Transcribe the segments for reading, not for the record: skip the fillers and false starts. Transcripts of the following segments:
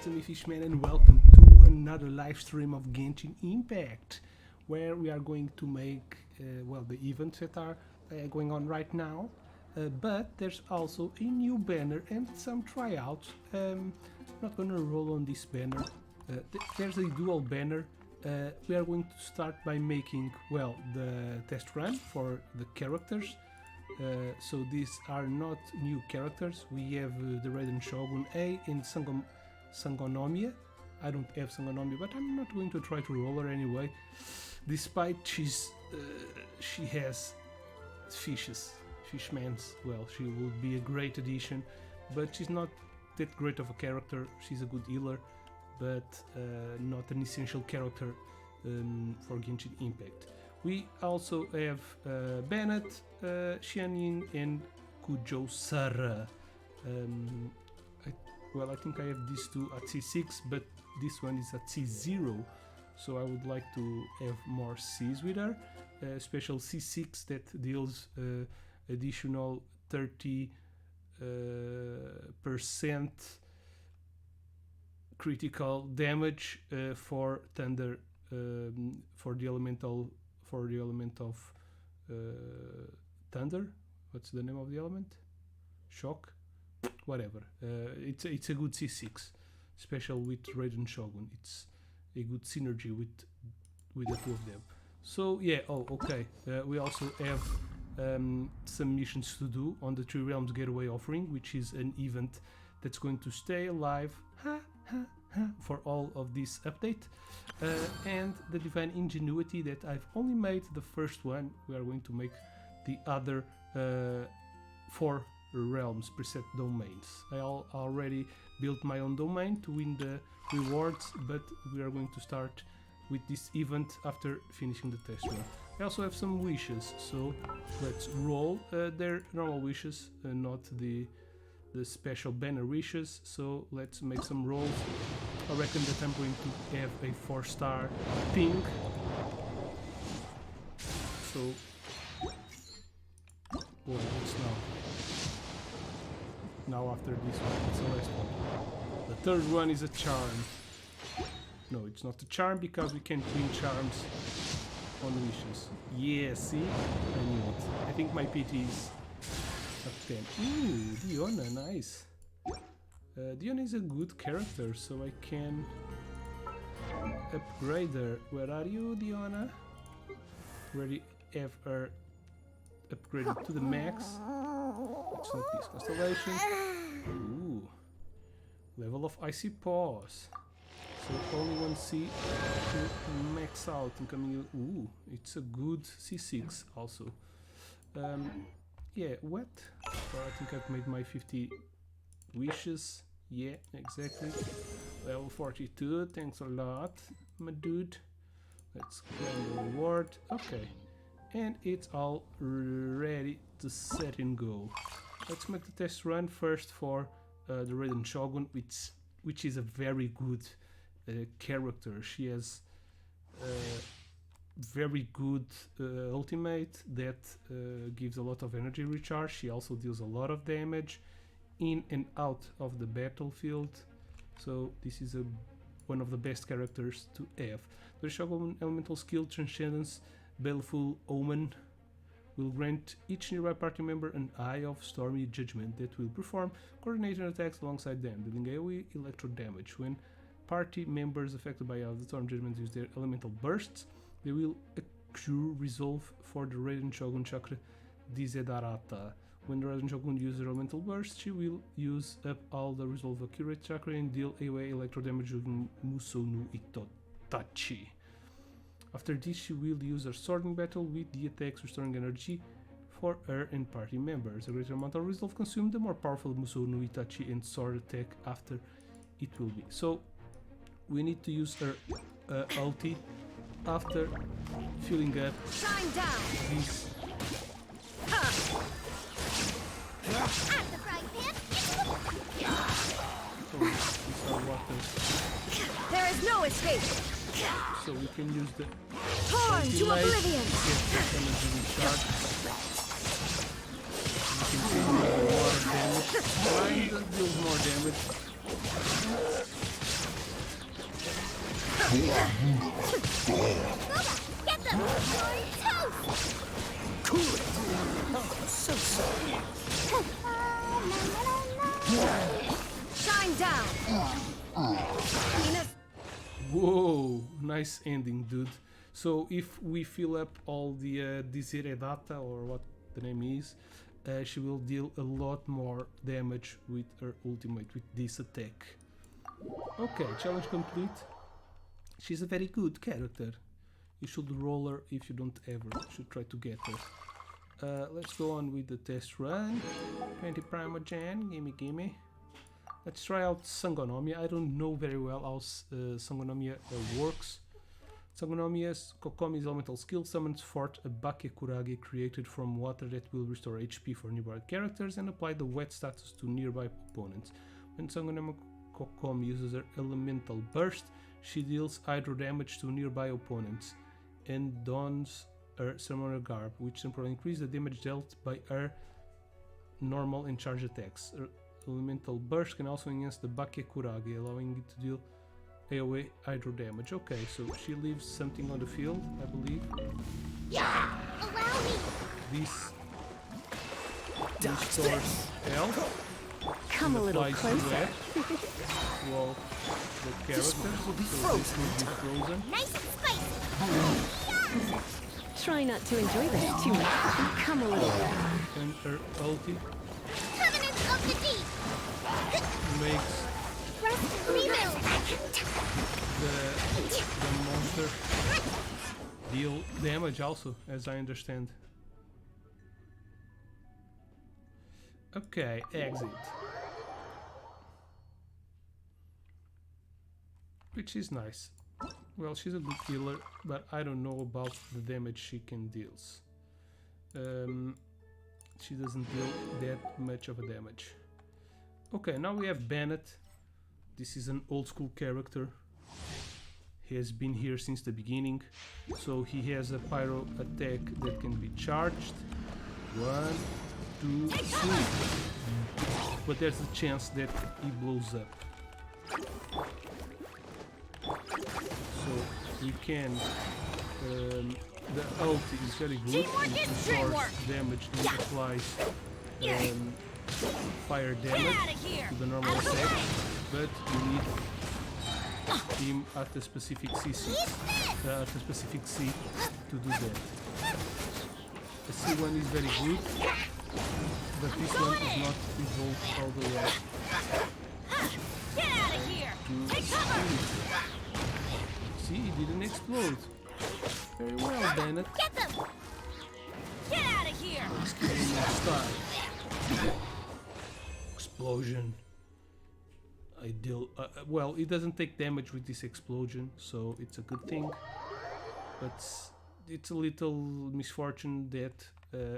it's me Fishman and welcome to another live stream of Genshin Impact, where we are going to make, the events that are going on right now, but there's also a new banner and some tryouts. I'm not gonna roll on this banner. There's a dual banner. We are going to start by making, the test run for the characters. So these are not new characters. We have the Raiden Shogun A in Enkanomiya. I don't have Enkanomiya, but I'm not going to try to roll her anyway. Despite she has fishmans. Well, she would be a great addition, but she's not that great of a character. She's a good healer, but not an essential character for Genshin Impact. We also have Bennett, Xianyin, and Kujo Sara. I think I have these two at C6, but this one is at C0, so I would like to have more Cs with her. Special C6 that deals additional 30% critical damage for thunder, for the element of thunder. What's the name of the element? Shock? Whatever. It's a good C6, special with Raiden Shogun. It's a good synergy with the two of them. So yeah. We also have some missions to do on the Three Realms Getaway offering, which is an event that's going to stay alive for all of this update, and the Divine Ingenuity that I've only made the first one. We are going to make the other 4 realms preset domains. I already built my own domain to win the rewards, but we are going to start with this event after finishing the test run. I also have some wishes, so let's roll. They're normal wishes, not the special banner wishes, so let's make some rolls. I reckon that I'm going to have a 4-star thing. So what's now after this one, it's the last one. The third one is a charm. No, it's not a charm because we can't win charms on wishes. Yeah, see? I knew it. I think my PT is up 10. Ooh, Diona, nice. Diona is a good character, so I can upgrade her. Where are you, Diona? Already have her upgraded to the max. It's not this constellation. Ooh, level of Icy Paws. So only one C to max out and coming. Ooh, it's a good C6 also. Yeah, what? Well, I think I've made my 50 wishes. Yeah, exactly. Level 42, thanks a lot, my dude. Let's claim the reward. Okay, and it's all ready to set and go. Let's make the test run first for the Raiden Shogun, which is a very good character. She has very good ultimate that gives a lot of energy recharge. She also deals a lot of damage in and out of the battlefield, so this is one of the best characters to have. The Shogun elemental skill Transcendence Baleful Omen will grant each nearby party member an Eye of Stormy Judgment that will perform coordinated attacks alongside them, dealing AoE electro damage. When party members affected by Eye of the Storm Judgment use their elemental bursts, they will accrue resolve for the Raiden Shogun Chakra Desiderata. When the Raiden Shogun uses her elemental burst, she will use up all the resolve accurate chakra and deal AoE electro damage with Musou no Itotachi. After this, she will use her sword in battle with the attacks restoring energy for her and party members. A greater amount of resolve consumed, the more powerful Musou no Itachi and sword attack after it will be. So we need to use her ulti after filling up this. There is no escape. So we can use the Torn to oblivion. Energy recharge. You can see the water damage. Mine deals more damage. Get them! Cool it. Oh, so sorry. Shine down! Enough. Whoa, nice ending, dude. So if we fill up all the Desire data, or what the name is, she will deal a lot more damage with her ultimate, with this attack. Okay, challenge complete. She's a very good character. You should roll her if you don't ever. You should try to get her. Let's go on with the test run. 20 Primogen, gimme. Let's try out Enkanomiya. I don't know very well how Enkanomiya works. Enkanomiya's Kokomi's elemental skill summons forth a Bakekurage created from water that will restore HP for nearby characters and apply the wet status to nearby opponents. When Enkanomiya Kokomi uses her elemental burst, she deals hydro damage to nearby opponents and dons her summoner garb, which temporarily increases the damage dealt by her normal and charge attacks. Her elemental burst can also enhance the Bakekurage, allowing it to deal AoE hydro damage. Okay, so she leaves something on the field, I believe. Yeah! Allow me! This restores health. Come a little Applies closer. to well, the characters, will be so this frozen. will be frozen. Nice and spicy! Try not to enjoy this too much. Come a little closer. And her ulti Covenant of the Deep! makes Rest rebuild! the monster deal damage also, as I understand. Okay, exit. Which is nice. Well, she's a good healer, but I don't know about the damage she can deal. She doesn't deal that much of a damage. Okay, now we have Bennett. This is an old school character. He has been here since the beginning. So he has a pyro attack that can be charged. 1, 2, 3. But there's a chance that he blows up. So we can. The ulti is very good. Teamwork It is restores teamwork. damage and applies fire Get damage out of here! to the normal Out of the attack, way! but you need him at a specific CC, at a specific C to do that. The C1 is very good, but this one is not evolved all the way Get out of here! to Take cover! See, it didn't explode. Very well, Bennett. Get them! Get out of here! Let's give him a style. Explosion. I deal. Well, it doesn't take damage with this explosion, so it's a good thing. But it's a little misfortune that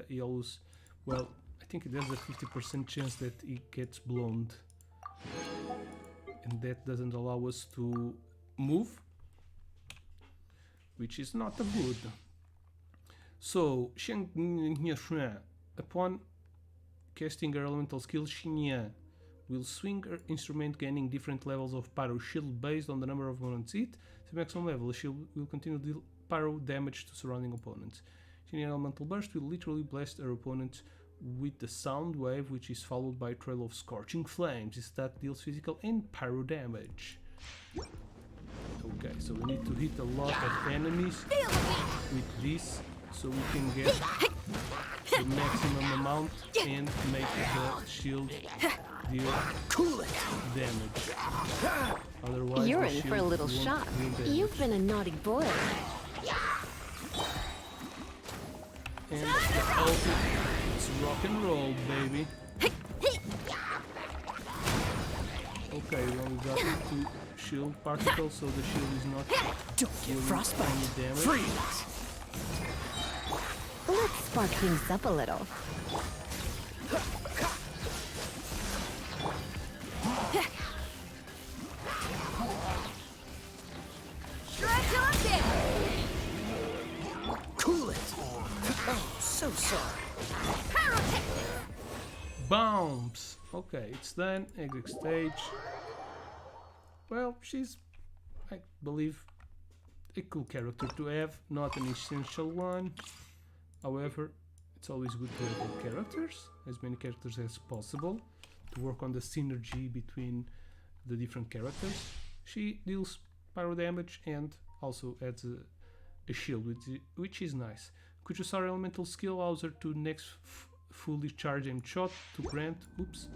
he always. Well, I think there's a 50% chance that he gets blown, and that doesn't allow us to move, which is not good. So, upon casting her elemental skill, Shinya will swing her instrument, gaining different levels of pyro shield based on the number of opponents hit. To maximum level, the shield will continue to deal pyro damage to surrounding opponents. Shinya elemental burst will literally blast her opponents with the sound wave, which is followed by a trail of scorching flames. This attack deals physical and pyro damage. Okay, so we need to hit a lot of enemies with this, so we can get the maximum amount and make the shield deal damage. Otherwise, You're the in for a shield little won't shock. deal damage. You've been a naughty boy. And the ultimate, it's rock and roll, baby. Okay, we only got 2 shield particles, so the shield is not Don't get doing frostbite. any damage. Freeze! Let's spark things up a little. Shred till I'm dead! Cool it! Oh, so sorry. Pyrotechnic! Bombs! Okay, it's done. Exit stage. Well, she's, I believe, a cool character to have, not an essential one. However, it's always good to have good characters, as many characters as possible, to work on the synergy between the different characters. She deals pyro damage and also adds a shield, which is nice. Kuchusara elemental skill allows her to next fully charge aim shot to grant. Oops.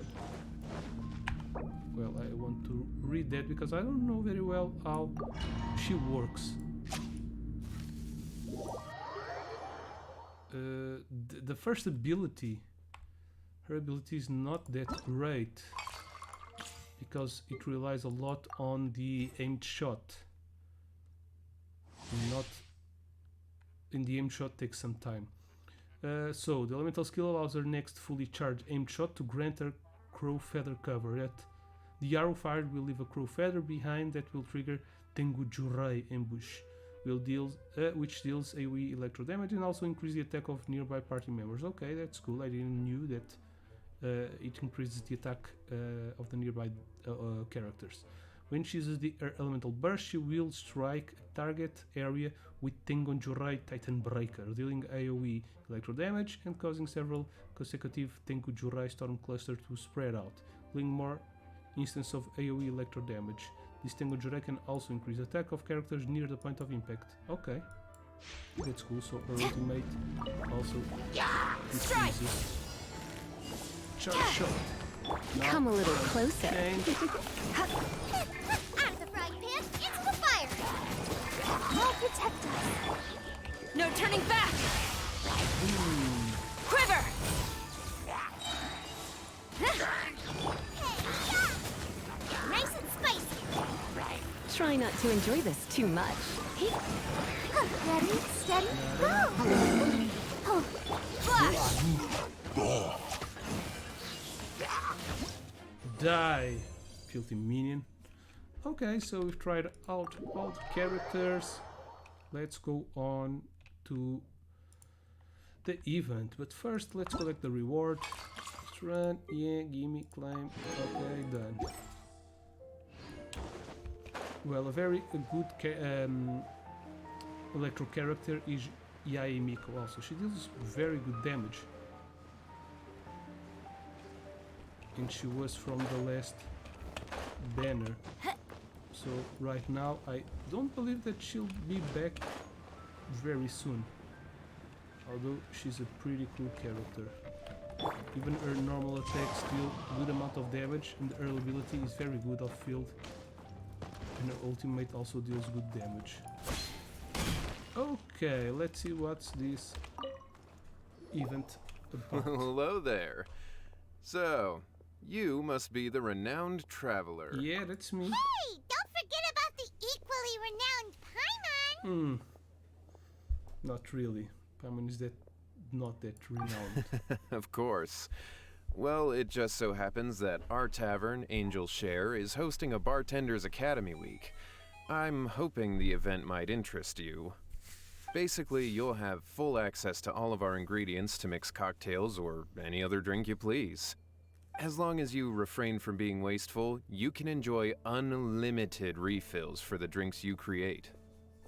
Well, I want to read that because I don't know very well how she works. The first ability, her ability is not that great because it relies a lot on the aimed shot. Not in the aimed shot takes some time. So the elemental skill allows her next fully charged aimed shot to grant her crow feather cover. The arrow fired will leave a crow feather behind that will trigger Tengu Jurai ambush, which deals AoE electro damage and also increase the attack of nearby party members. Okay, that's cool. I didn't knew that it increases the attack of the nearby characters. When she uses the elemental burst, she will strike a target area with Tengon Jurai Titan Breaker, dealing AoE electro damage and causing several consecutive Tengu Jurai Storm Cluster to spread out, dealing more instance of AoE electro damage. This Tengu Jurai can also increase attack of characters near the point of impact. Okay, that's cool. So her ultimate also increases charge shot. Now, Come a little closer. Out of the frying pan, into the fire! I'll protect us! No turning back! Quiver! Nice and spicy! Try not to enjoy this too much. Ready, steady, go! Oh, flush! Die, filthy minion. Okay, so we've tried out all the characters. Let's go on to the event. But first, let's collect the reward. Let's run. Yeah, gimme, claim. Okay, done. Well, a very good electro character is Yae Miko also. She deals very good damage. And she was from the last banner. So right now I don't believe that she'll be back very soon. Although she's a pretty cool character. Even her normal attacks deal good amount of damage and her ability is very good off field. And her ultimate also deals good damage. Okay, let's see what's this event about. Hello there. So, you must be the renowned traveler. Yeah, that's me. Hey, don't forget about the equally renowned Paimon! Not really. Paimon is not that renowned. Of course. Well, it just so happens that our tavern, Angel's Share, is hosting a Bartender's Academy week. I'm hoping the event might interest you. Basically, you'll have full access to all of our ingredients to mix cocktails or any other drink you please. As long as you refrain from being wasteful, you can enjoy unlimited refills for the drinks you create.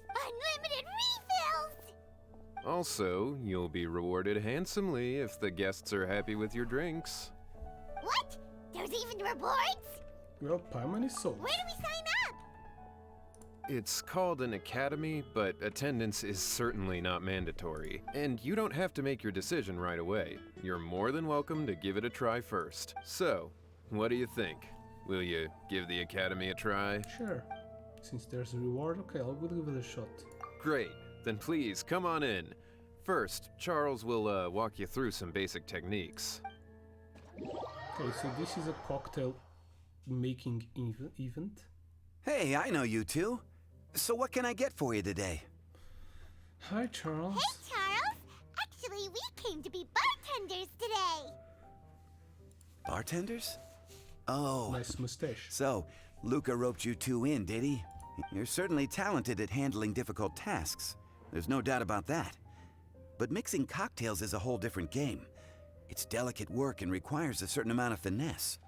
Unlimited refills! Also, you'll be rewarded handsomely if the guests are happy with your drinks. What? There's even rewards? Well, Paimon is sold. Where do we sign up? It's called an academy, but attendance is certainly not mandatory. And you don't have to make your decision right away. You're more than welcome to give it a try first. So, what do you think? Will you give the academy a try? Sure. Since there's a reward, okay, I will give it a shot. Great. Then please, come on in. First, Charles will walk you through some basic techniques. Okay, so this is a cocktail making event. Hey, I know you two. So what can I get for you today? Hi, Charles. Hey, Charles! Actually, we came to be bartenders today! Bartenders? Oh, Nice mustache. so Luca roped you two in, did he? You're certainly talented at handling difficult tasks. There's no doubt about that. But mixing cocktails is a whole different game. It's delicate work and requires a certain amount of finesse.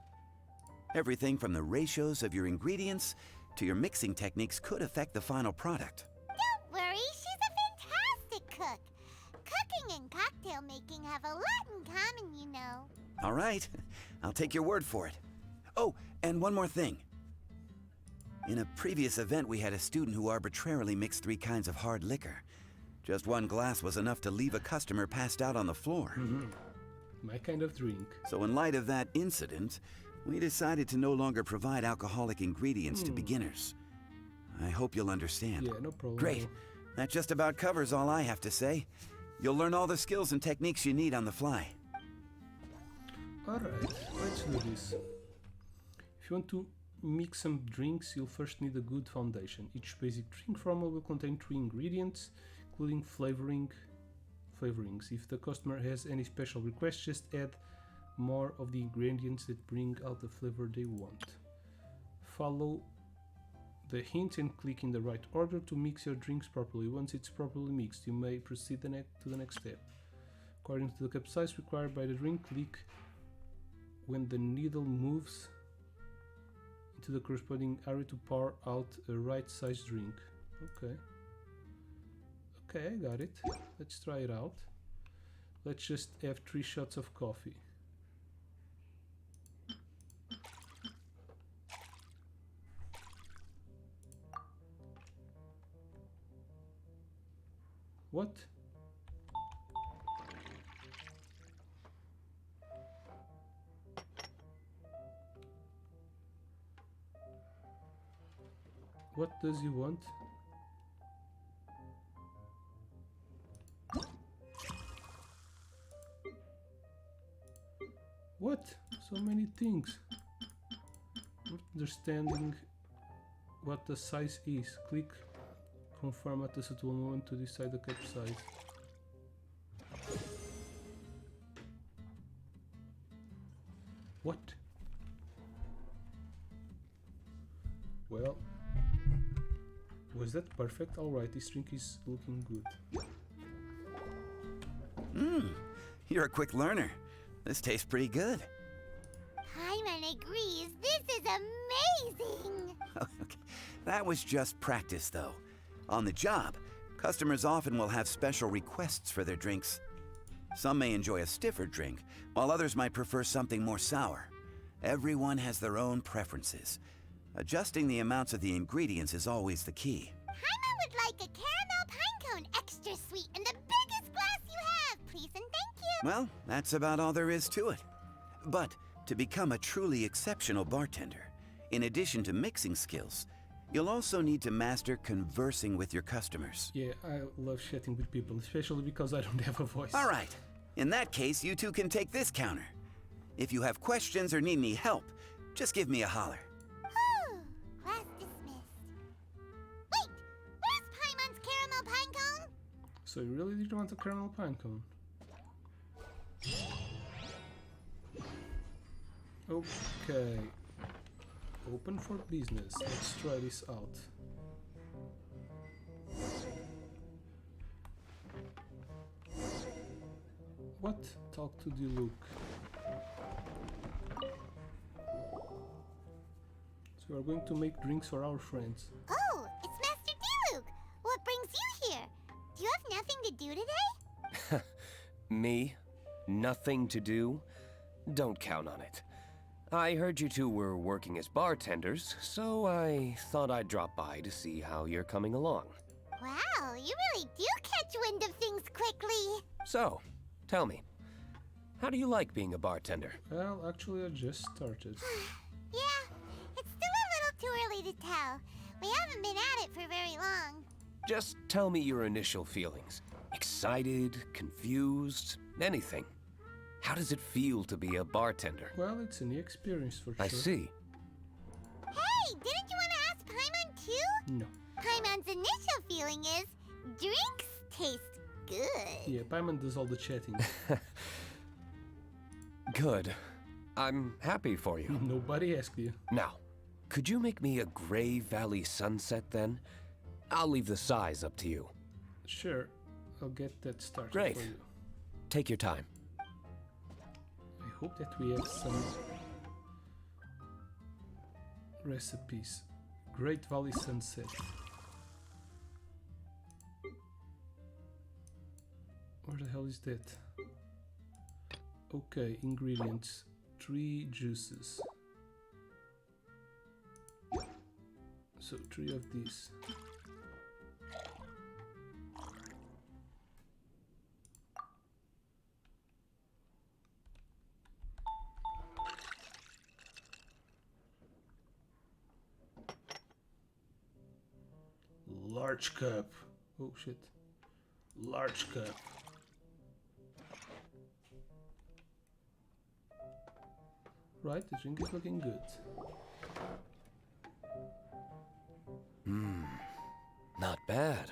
Everything from the ratios of your ingredients to your mixing techniques could affect the final product. Don't making have a lot in common, you know. All right, I'll take your word for it. Oh, and one more thing. In a previous event, we had a student who arbitrarily mixed 3 kinds of hard liquor. Just one glass was enough to leave a customer passed out on the floor. My kind of drink. So in light of that incident, we decided to no longer provide alcoholic ingredients to beginners. I hope you'll understand. Yeah, no problem. Great. That just about covers all I have to say. You'll learn all the skills and techniques you need on the fly. Alright, let's do this. If you want to mix some drinks, you'll first need a good foundation. Each basic drink formula will contain 3 ingredients, including flavorings. If the customer has any special requests, just add more of the ingredients that bring out the flavor they want. Follow the hints and click in the right order to mix your drinks properly. Once it's properly mixed, you may proceed to the next step. According to the cup size required by the drink, click when the needle moves into the corresponding area to pour out a right size drink. Okay, I got it. Let's try it out. Let's just have 3 shots of coffee. What? What does he want? What? So many things. Not understanding what the size is. Click confirm at a suitable moment to decide the cup size. What? Well, was that perfect? Alright, this drink is looking good. You're a quick learner. This tastes pretty good. Paimon agrees. This is amazing. Okay. That was just practice, though. On the job, customers often will have special requests for their drinks. Some may enjoy a stiffer drink, while others might prefer something more sour. Everyone has their own preferences. Adjusting the amounts of the ingredients is always the key. Paimon would like a caramel pine cone, extra sweet, and the biggest glass you have, please and thank you. Well, that's about all there is to it. But to become a truly exceptional bartender, in addition to mixing skills, you'll also need to master conversing with your customers. Yeah, I love chatting with people, especially because I don't have a voice. All right. In that case, you two can take this counter. If you have questions or need any help, just give me a holler. Whew, class dismissed. Wait, where's Paimon's caramel pine cone? So you really did want a caramel pine cone? Okay. Open for business. Let's try this out. What? Talk to the Luke. So we're going to make drinks for our friends. Oh, it's Master Diluc. What brings you here? Do you have nothing to do today? Me? Nothing to do? Don't count on it. I heard you two were working as bartenders, so I thought I'd drop by to see how you're coming along. Wow, you really do catch wind of things quickly. So, tell me, how do you like being a bartender? Well, actually I just started. Yeah, it's still a little too early to tell. We haven't been at it for very long. Just tell me your initial feelings. Excited, confused, anything. How does it feel to be a bartender? Well, it's a new experience for sure. I see. Hey, didn't you want to ask Paimon too? No. Paimon's initial feeling is drinks taste good. Yeah, Paimon does all the chatting. Good. I'm happy for you. Nobody asked you. Now, could you make me a Gray Valley sunset then? I'll leave the size up to you. Sure, I'll get that started Great. for you. Take your time. I hope that we have some recipes. Great Valley Sunset. Where the hell is that? Okay, ingredients. 3 juices. So 3 of these. Large cup. Oh shit. Large cup. Right, the drink is looking good. Not bad.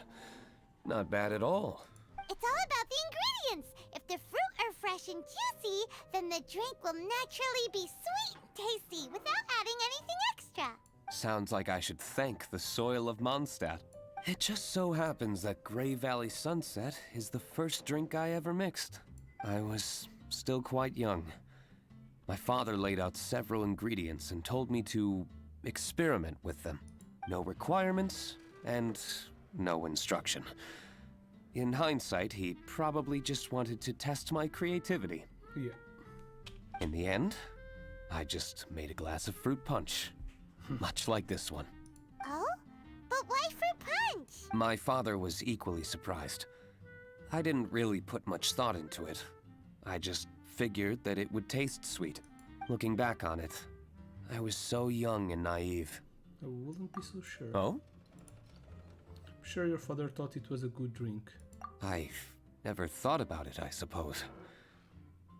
Not bad at all. It's all about the ingredients. If the fruit are fresh and juicy, then the drink will naturally be sweet and tasty without adding anything extra. Sounds like I should thank the soil of Mondstadt. It just so happens that Grey Valley Sunset is the first drink I ever mixed. I was still quite young. My father laid out several ingredients and told me to experiment with them. No requirements and no instruction. In hindsight, he probably just wanted to test my creativity. Yeah. In the end, I just made a glass of fruit punch. Much like this one. Oh? But why fruit punch? My father was equally surprised. I didn't really put much thought into it. I just figured that it would taste sweet. Looking back on it, I was so young and naive. I wouldn't be so sure. Oh? I'm sure your father thought it was a good drink. I've never thought about it, I suppose.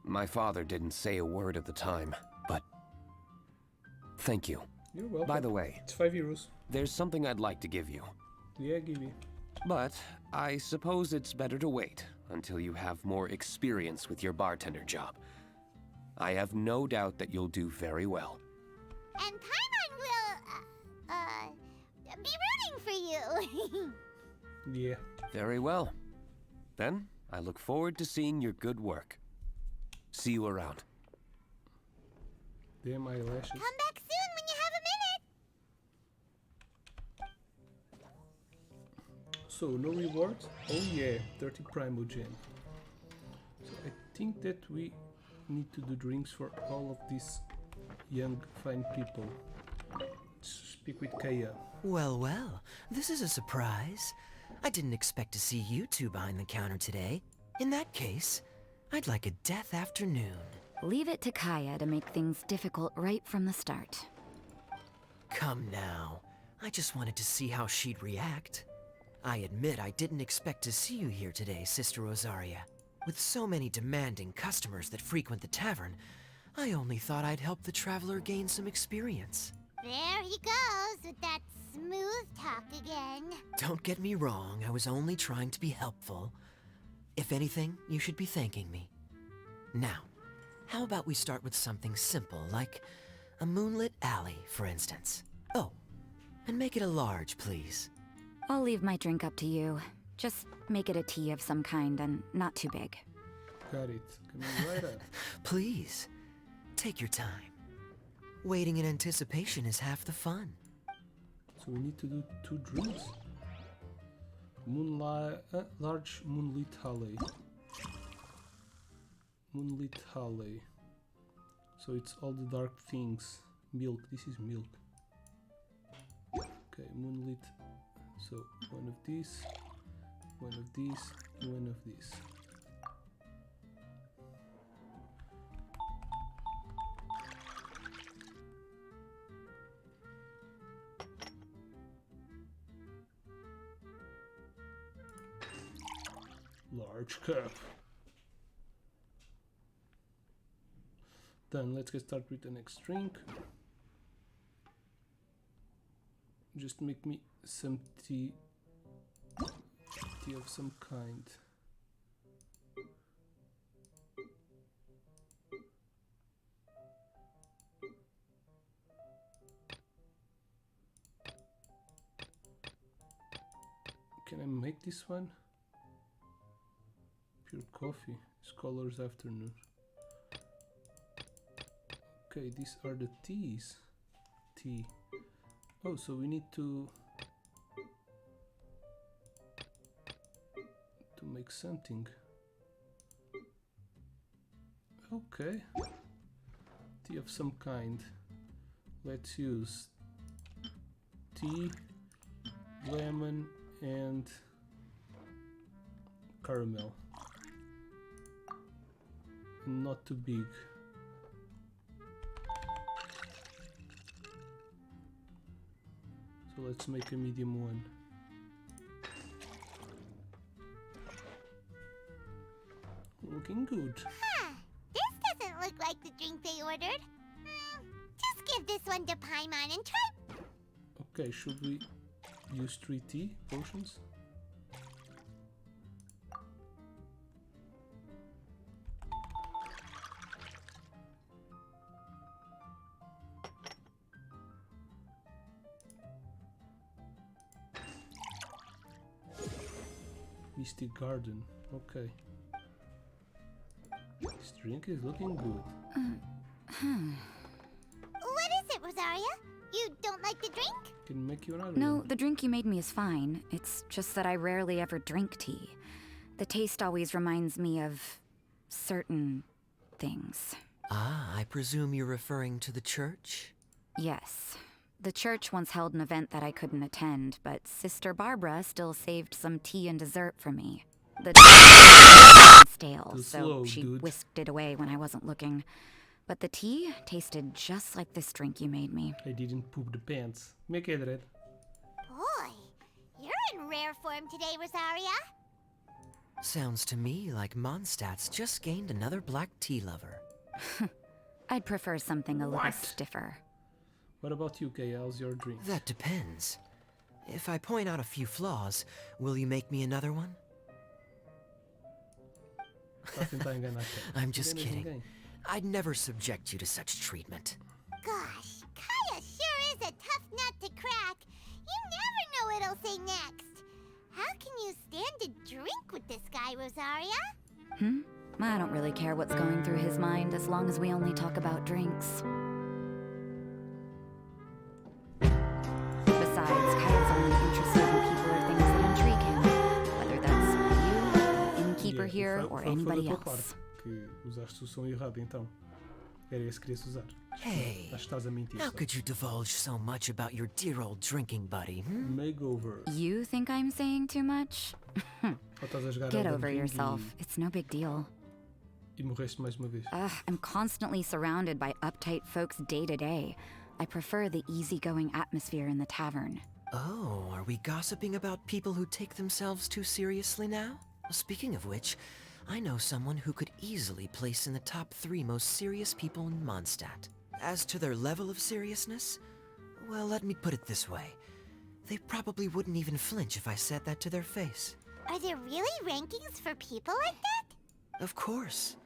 My father didn't say a word at the time, but thank you. You're welcome. By the way, It's 5 euros. there's something I'd like to give you. Yeah, give me. But I suppose it's better to wait until you have more experience with your bartender job. I have no doubt that you'll do very well. And Paimon will, be rooting for you. Yeah. Very well. Then, I look forward to seeing your good work. See you around. Damn eyelashes. Come back soon when you have a minute. So, no rewards? Oh yeah, 30 Primogen. So I think that we need to do drinks for all of these young, fine people. Let's speak with Kaya. Well, well, this is a surprise. I didn't expect to see you two behind the counter today. In that case, I'd like a death afternoon. Leave it to Kaya to make things difficult right from the start. Come now. I just wanted to see how she'd react. I admit I didn't expect to see you here today, Sister Rosaria. With so many demanding customers that frequent the tavern, I only thought I'd help the traveler gain some experience. There he goes with that smooth talk again. Don't get me wrong, I was only trying to be helpful. If anything, you should be thanking me. Now, how about we start with something simple, like a moonlit alley, for instance? Oh, and make it a large, please. I'll leave my drink up to you. Just make it a tea of some kind and not too big. Got it. Coming right up. Please, take your time. Waiting in anticipation is half the fun. So we need to do 2 drinks. Large moonlit alley. Moonlit alley. So it's all the dark things. Milk. This is milk. Okay, moonlit. So one of these, one of these, one of these. Large cup. Then let's get started with the next drink. Just make me some tea of some kind. Can I make this one? Pure coffee, Scholar's Afternoon. Okay, these are the teas. Tea. Oh, so we need to make something. Okay. Tea of some kind. Let's use tea, lemon, and caramel. Not too big. So let's make a medium one. Looking good. Huh. This doesn't look like the drink they ordered. Just give this one to Paimon and try. Okay, should we use 3 tea potions? Mystic Garden, okay. This drink is looking good. What is it, Rosaria? You don't like the drink? Can make you another No, one. the drink you made me is fine. It's just that I rarely ever drink tea. The taste always reminds me of certain things. Ah, I presume you're referring to the church? Yes. The church once held an event that I couldn't attend, but Sister Barbara still saved some tea and dessert for me. The was stale, Too so slow, she dude. whisked it away when I wasn't looking. But the tea tasted just like this drink you made me. I didn't poop the pants. Make it red. Boy, you're in rare form today, Rosaria. Sounds to me like Mondstadt's just gained another black tea lover. I'd prefer something a little What? stiffer. What about you, Kay? How's your drink? That depends. If I point out a few flaws, will you make me another one? Tá a tentar enganar, Kay. I'm just Enganas kidding. ninguém. I'd never subject you to such treatment. Gosh, Kaya sure is a tough nut to crack. You never know what he'll say next. How can you stand to drink with this guy, Rosaria? I don't really care what's going through his mind as long as we only talk about drinks. Besides, Kyle's only interested in people or things that intrigue him. Whether that's you, the innkeeper Yeah, here, foi- or foi da anybody tua else. parte que usaste o som errado, então. Era esse que querias usar. Hey, Acho que estás a mentir. how só. could you divulge so much about your dear old drinking buddy, Makeover. You think I'm saying too much? Ou estás a jogar Get Elden over Ring yourself. It's no big deal. E morreste mais uma vez. I'm constantly surrounded by uptight folks day to day. I prefer the easygoing atmosphere in the tavern. Oh, are we gossiping about people who take themselves too seriously now? Speaking of which, I know someone who could easily place in the top 3 most serious people in Mondstadt. As to their level of seriousness, well, let me put it this way. They probably wouldn't even flinch if I said that to their face. Are there really rankings for people like that? Of course.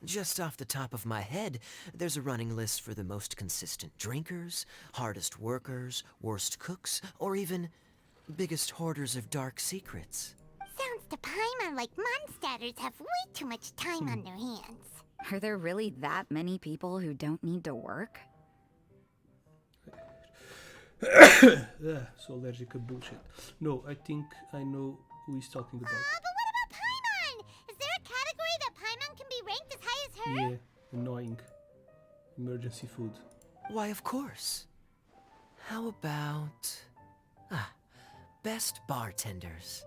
Just off the top of my head, there's a running list for the most consistent drinkers, hardest workers, worst cooks, or even biggest hoarders of dark secrets. Sounds to Paimon like Mondstadters have way too much time on their hands. Are there really that many people who don't need to work? So allergic to bullshit. No, I think I know who he's talking about. But what about Paimon? Is there a category that Paimon can be ranked as high as her? Yeah, annoying. Emergency food. Why, of course. How about... best bartenders.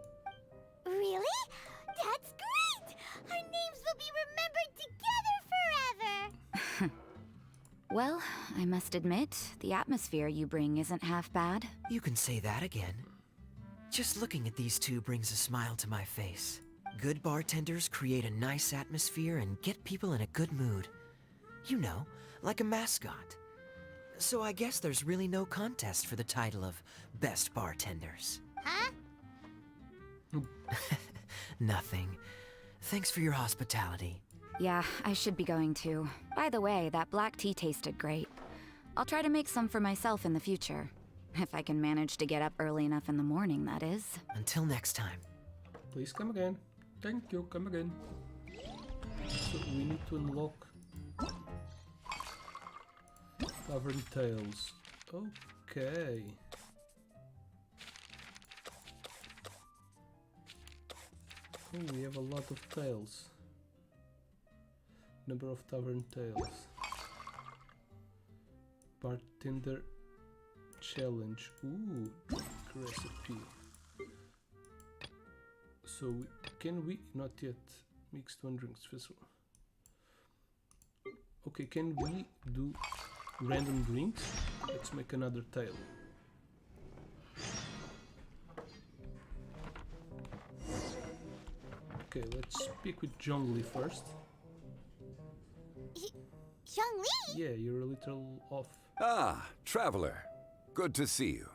Really? That's great! Our names will be remembered together forever! Well, I must admit, the atmosphere you bring isn't half bad. You can say that again. Just looking at these two brings a smile to my face. Good bartenders create a nice atmosphere and get people in a good mood. You know, like a mascot. So I guess there's really no contest for the title of Best Bartenders. Huh? Nothing. Thanks for your hospitality. Yeah, I should be going too. By the way, that black tea tasted great. I'll try to make some for myself in the future. If I can manage to get up early enough in the morning, that is. Until next time. Please come again. Thank you, come again. So we need to unlock Cavern Tales. Okay. Oh, we have a lot of tails. Number of tavern tales. Bartender challenge. Ooh, drink recipe. So can we not yet mixed one drinks festival? Okay, can we do random drinks? Let's make another tale. Okay, let's speak with Zhongli first. Zhongli? Yeah, you're a little off. Ah, traveler. Good to see you.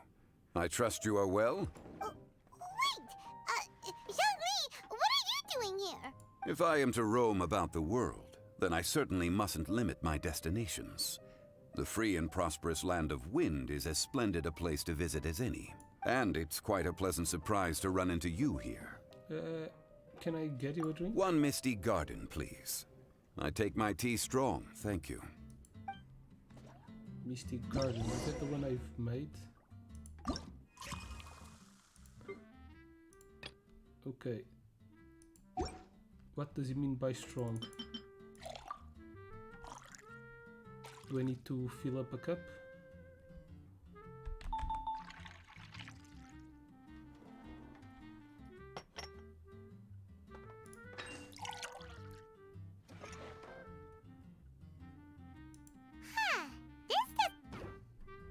I trust you are well? Wait! Zhongli, what are you doing here? If I am to roam about the world, then I certainly mustn't limit my destinations. The free and prosperous land of Wind is as splendid a place to visit as any. And it's quite a pleasant surprise to run into you here. Can I get you a drink? One misty garden, please. I take my tea strong, thank you. Misty Garden, is that the one I've made? Okay. What does it mean by strong? Do I need to fill up a cup?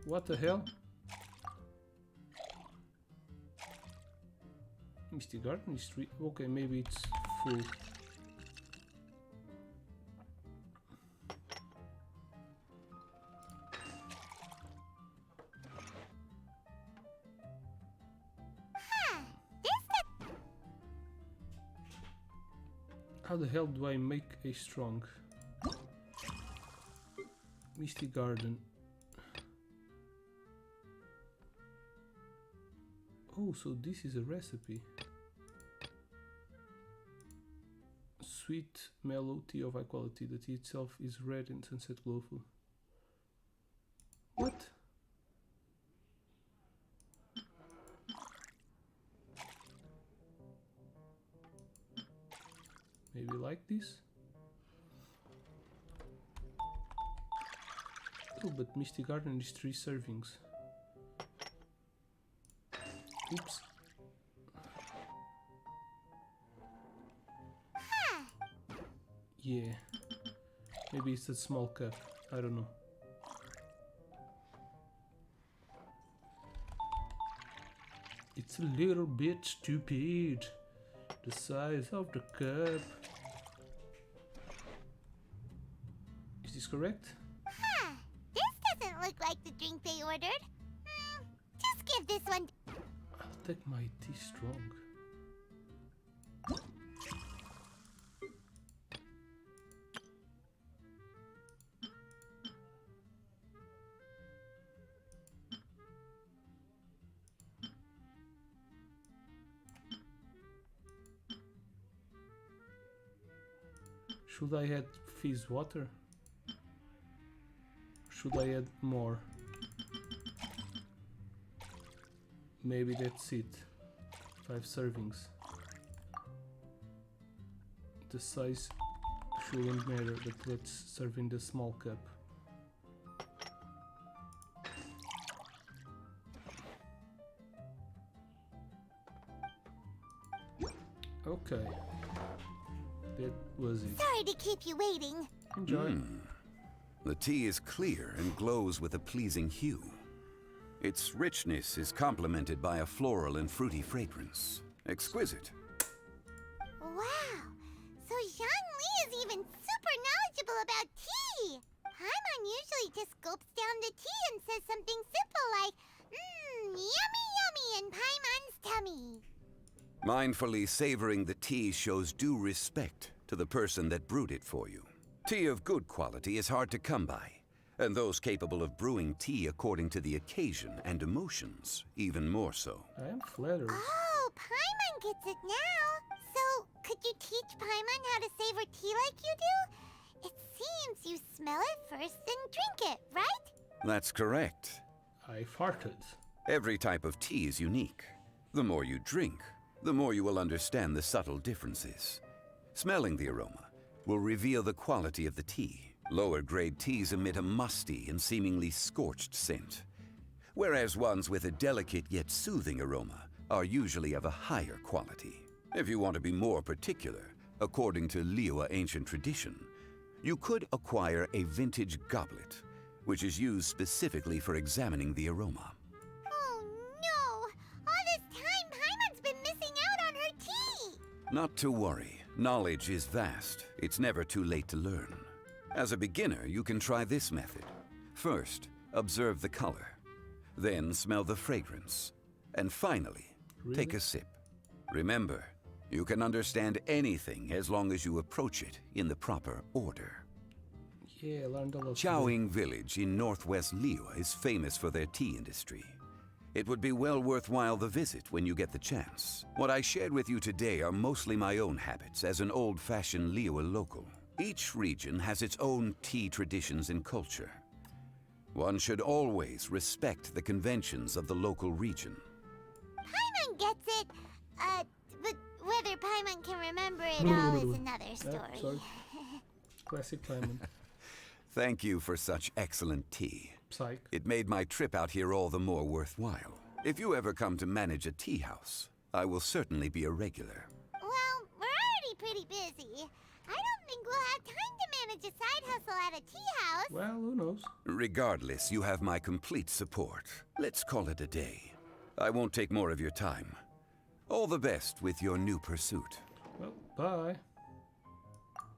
What the hell? Misty Garden is 3. Okay, maybe it's full. How the hell do I make a strong? Misty Garden. Oh, so this is a recipe. Sweet, mellow tea of high quality. The tea itself is red and sunset glowful. What? Maybe like this? Oh, but Misty Garden is 3 servings. Oops. Yeah. Maybe it's a small cup. I don't know. It's a little bit stupid. The size of the cup. Is this correct? This doesn't look like the drink they ordered. Just give this one. I'll take my tea strong. Should I add fizz water? Should I add more? Maybe that's it. 5 servings. The size shouldn't matter, but let's serve in the small cup. Okay. That was it. Sorry to keep you waiting. Enjoy. The tea is clear and glows with a pleasing hue. Its richness is complemented by a floral and fruity fragrance. Exquisite. Wow. So Zhongli is even super knowledgeable about tea. Paimon usually just gulps down the tea and says something simple like, yummy yummy in Paimon's tummy. Mindfully savoring the tea shows due respect to the person that brewed it for you. Tea of good quality is hard to come by, and those capable of brewing tea according to the occasion and emotions, even more so. I am flattered. Oh, Paimon gets it now. So, could you teach Paimon how to savor tea like you do? It seems you smell it first and drink it, right? That's correct. I farted. Every type of tea is unique. The more you drink, the more you will understand the subtle differences. Smelling the aroma, will reveal the quality of the tea. Lower grade teas emit a musty and seemingly scorched scent, whereas ones with a delicate yet soothing aroma are usually of a higher quality. If you want to be more particular, according to Liyue ancient tradition, you could acquire a vintage goblet, which is used specifically for examining the aroma. Oh no! All this time, Paimon's been missing out on her tea! Not to worry. Knowledge is vast. It's never too late to learn. As a beginner, you can try this method. First, observe the color. Then smell the fragrance. And finally, take a sip. Remember, you can understand anything as long as you approach it in the proper order. Yeah, I learned a lot. Chaoying Village in northwest Liyue is famous for their tea industry. It would be well worthwhile the visit when you get the chance. What I shared with you today are mostly my own habits as an old-fashioned Liyue local. Each region has its own tea traditions and culture. One should always respect the conventions of the local region. Paimon gets it, but whether Paimon can remember it all is another story. Sorry. Classic Paimon. Thank you for such excellent tea. Psych. It made my trip out here all the more worthwhile. If you ever come to manage a tea house, I will certainly be a regular. Well, we're already pretty busy. I don't think we'll have time to manage a side hustle at a tea house. Well, who knows? Regardless, you have my complete support. Let's call it a day. I won't take more of your time. All the best with your new pursuit. Well, bye.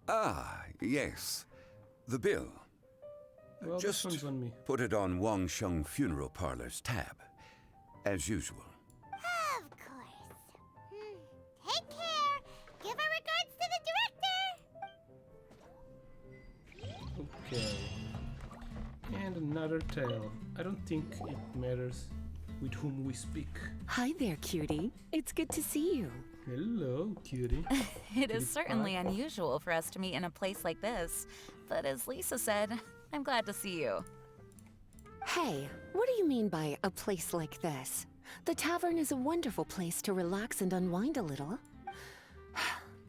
Ah, yes. The bill. Well, Just this one's on me. put it on Wang Sheng Funeral Parlor's tab, as usual. Of course. Take care. Give our regards to the director. Okay. And another tale. I don't think it matters with whom we speak. Hi there, cutie. It's good to see you. Hello, cutie. It is certainly unusual for us to meet in a place like this, but as Lisa said, I'm glad to see you. Hey, what do you mean by a place like this? The tavern is a wonderful place to relax and unwind a little.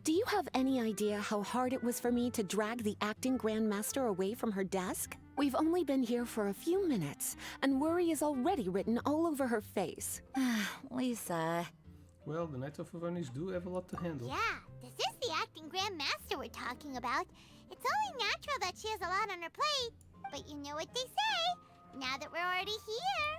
Do you have any idea how hard it was for me to drag the acting grandmaster away from her desk? We've only been here for a few minutes, and worry is already written all over her face. Lisa. Well, the Knights of Avernus do have a lot to handle. Yeah, this is the acting grandmaster we're talking about. It's only natural that she has a lot on her plate. But you know what they say. Now that we're already here,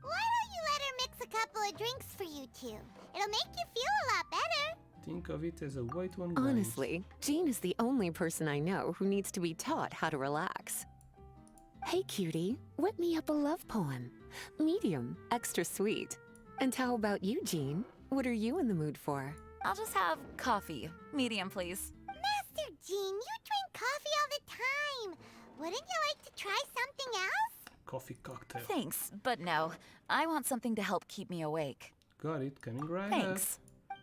why don't you let her mix a couple of drinks for you two? It'll make you feel a lot better. Think of it as a way to unwind. Honestly, Jean is the only person I know who needs to be taught how to relax. Hey, cutie, whip me up a love poem. Medium, extra sweet. And how about you, Jean? What are you in the mood for? I'll just have coffee. Medium, please. Master Jean, you drink coffee all the time. Wouldn't you like to try something else? Coffee cocktail. Thanks, but no. I want something to help keep me awake. Got it, coming right Thanks. up.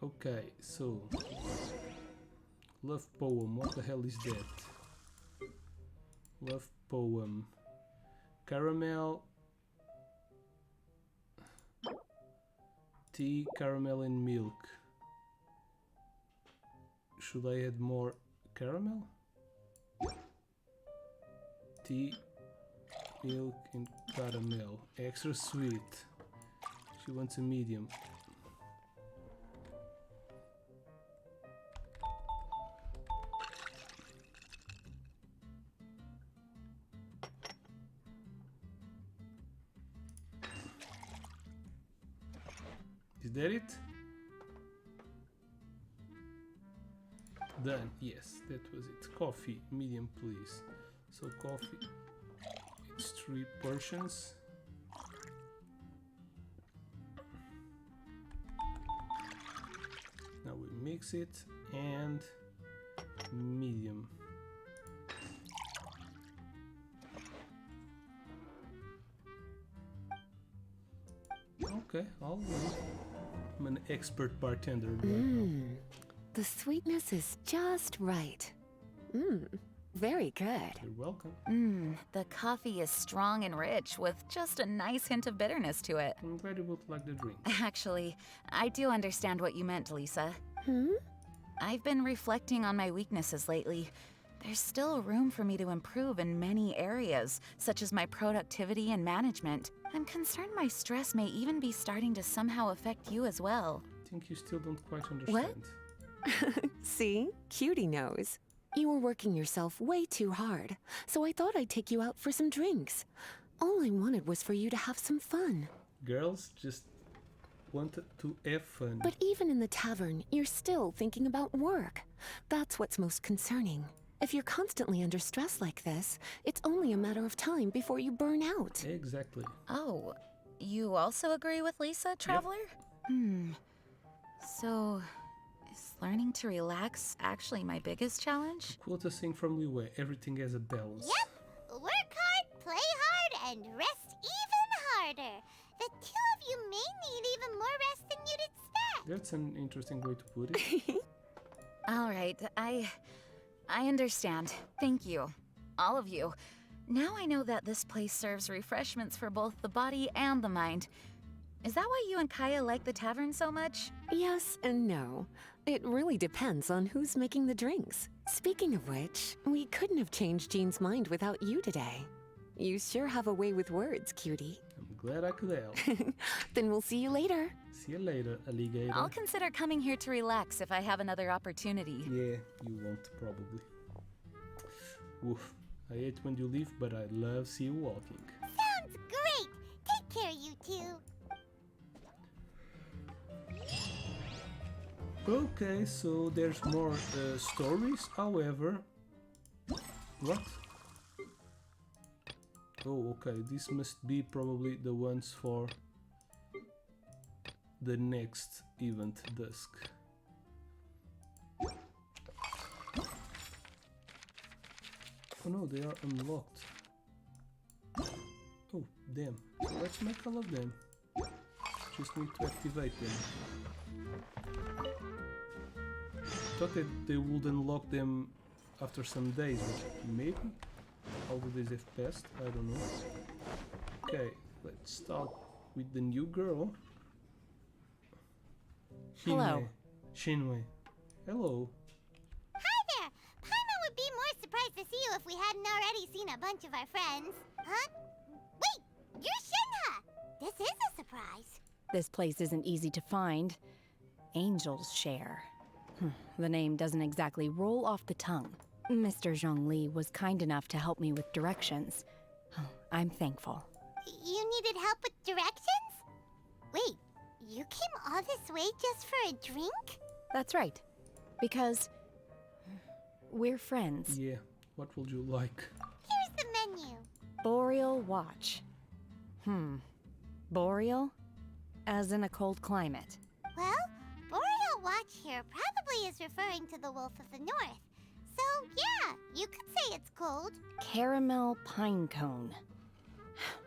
Okay, so... Love poem, what the hell is that? Love poem. Caramel... Tea, caramel and milk. Should I add more caramel? Tea, milk and caramel. Extra sweet. She wants a medium. Is that it? Done. Yes, that was it. Coffee, medium please. So coffee, it's 3 portions. Now we mix it and medium. Okay, all right. I'm an expert bartender right now. The sweetness is just right. Very good. You're welcome. The coffee is strong and rich with just a nice hint of bitterness to it. I'm glad you would like the drink. Actually, I do understand what you meant, Lisa. I've been reflecting on my weaknesses lately. There's still room for me to improve in many areas, such as my productivity and management. I'm concerned my stress may even be starting to somehow affect you as well. I think you still don't quite understand. See? Cutie knows. You were working yourself way too hard, so I thought I'd take you out for some drinks. All I wanted was for you to have some fun. Girls just wanted to have fun. But even in the tavern, you're still thinking about work. That's what's most concerning. If you're constantly under stress like this, it's only a matter of time before you burn out. Exactly. Oh, you also agree with Lisa, Traveler? So, is learning to relax actually my biggest challenge? Quote a thing from Liu, everything has a balance. Yep. Work hard, play hard, and rest even harder. The two of you may need even more rest than you'd expect. That's an interesting way to put it. All right, I understand. Thank you. All of you. Now I know that this place serves refreshments for both the body and the mind. Is that why you and Kaya like the tavern so much? Yes and no. It really depends on who's making the drinks. Speaking of which, we couldn't have changed Jean's mind without you today. You sure have a way with words, cutie. I'm glad I could help. Then we'll see you later. See you later, alligator. I'll consider coming here to relax if I have another opportunity. Yeah, you won't, probably. Woof. I hate when you leave, but I love see you walking. Sounds great. Take care, you two. Okay, so there's more stories, however... What? Oh, okay, this must be probably the ones for the next event, Dusk. Oh no, they are unlocked. Oh, damn. So let's make all of them. Just need to activate them. Thought that they would unlock them after some days, but maybe? All the days have passed, I don't know. Okay, let's start with the new girl. Hello. Shinwei. Hello. Hi there. Paimon would be more surprised to see you if we hadn't already seen a bunch of our friends. Huh? Wait, you're Shinha. This is a surprise. This place isn't easy to find. Angel's Share. The name doesn't exactly roll off the tongue. Mr. Zhongli was kind enough to help me with directions. I'm thankful. You needed help with directions? Wait, you came all this way just for a drink? That's right. Because we're friends. Yeah, what would you like? Here's the menu. Boreal Watch. Boreal? As in a cold climate. Well, Boreal Watch here probably is referring to the Wolf of the North. So, yeah, you could say it's cold. Caramel pine cone.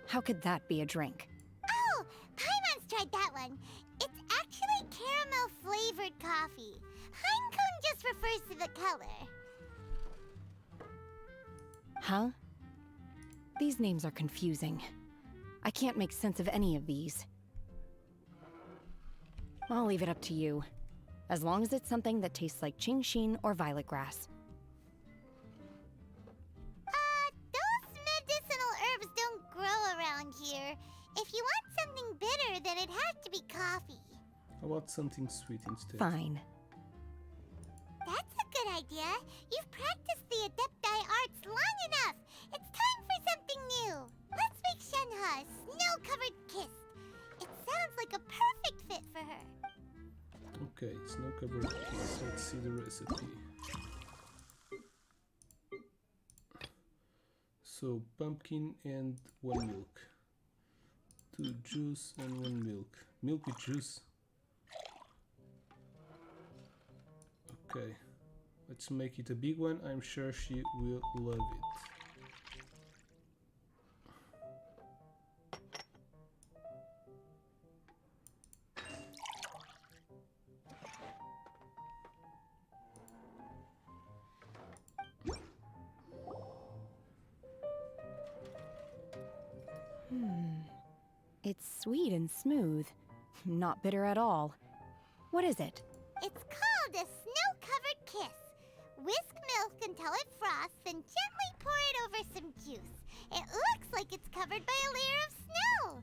How could that be a drink? Oh, Paimon's tried that one. It's actually caramel-flavored coffee. Pine cone just refers to the color. Huh? These names are confusing. I can't make sense of any of these. I'll leave it up to you. As long as it's something that tastes like Qingxin or violet grass. Those medicinal herbs don't grow around here. If you want something bitter, then it has to be coffee. How about something sweet instead? Fine. That's a good idea. You've practiced the Adepti arts long enough. It's time for something new. Let's make Shenhe a snow-covered kiss. It sounds like a perfect fit for her. Okay, snow-covered kiss. Let's see the recipe. So, pumpkin and 1 milk. 2 juice and 1 milk. Milk with juice. Okay, let's make it a big one. I'm sure she will love it. It's sweet and smooth. Not bitter at all. What is it? It's called a snow-covered Whisk milk until it froths, then gently pour it over some juice. It looks like it's covered by a layer of snow.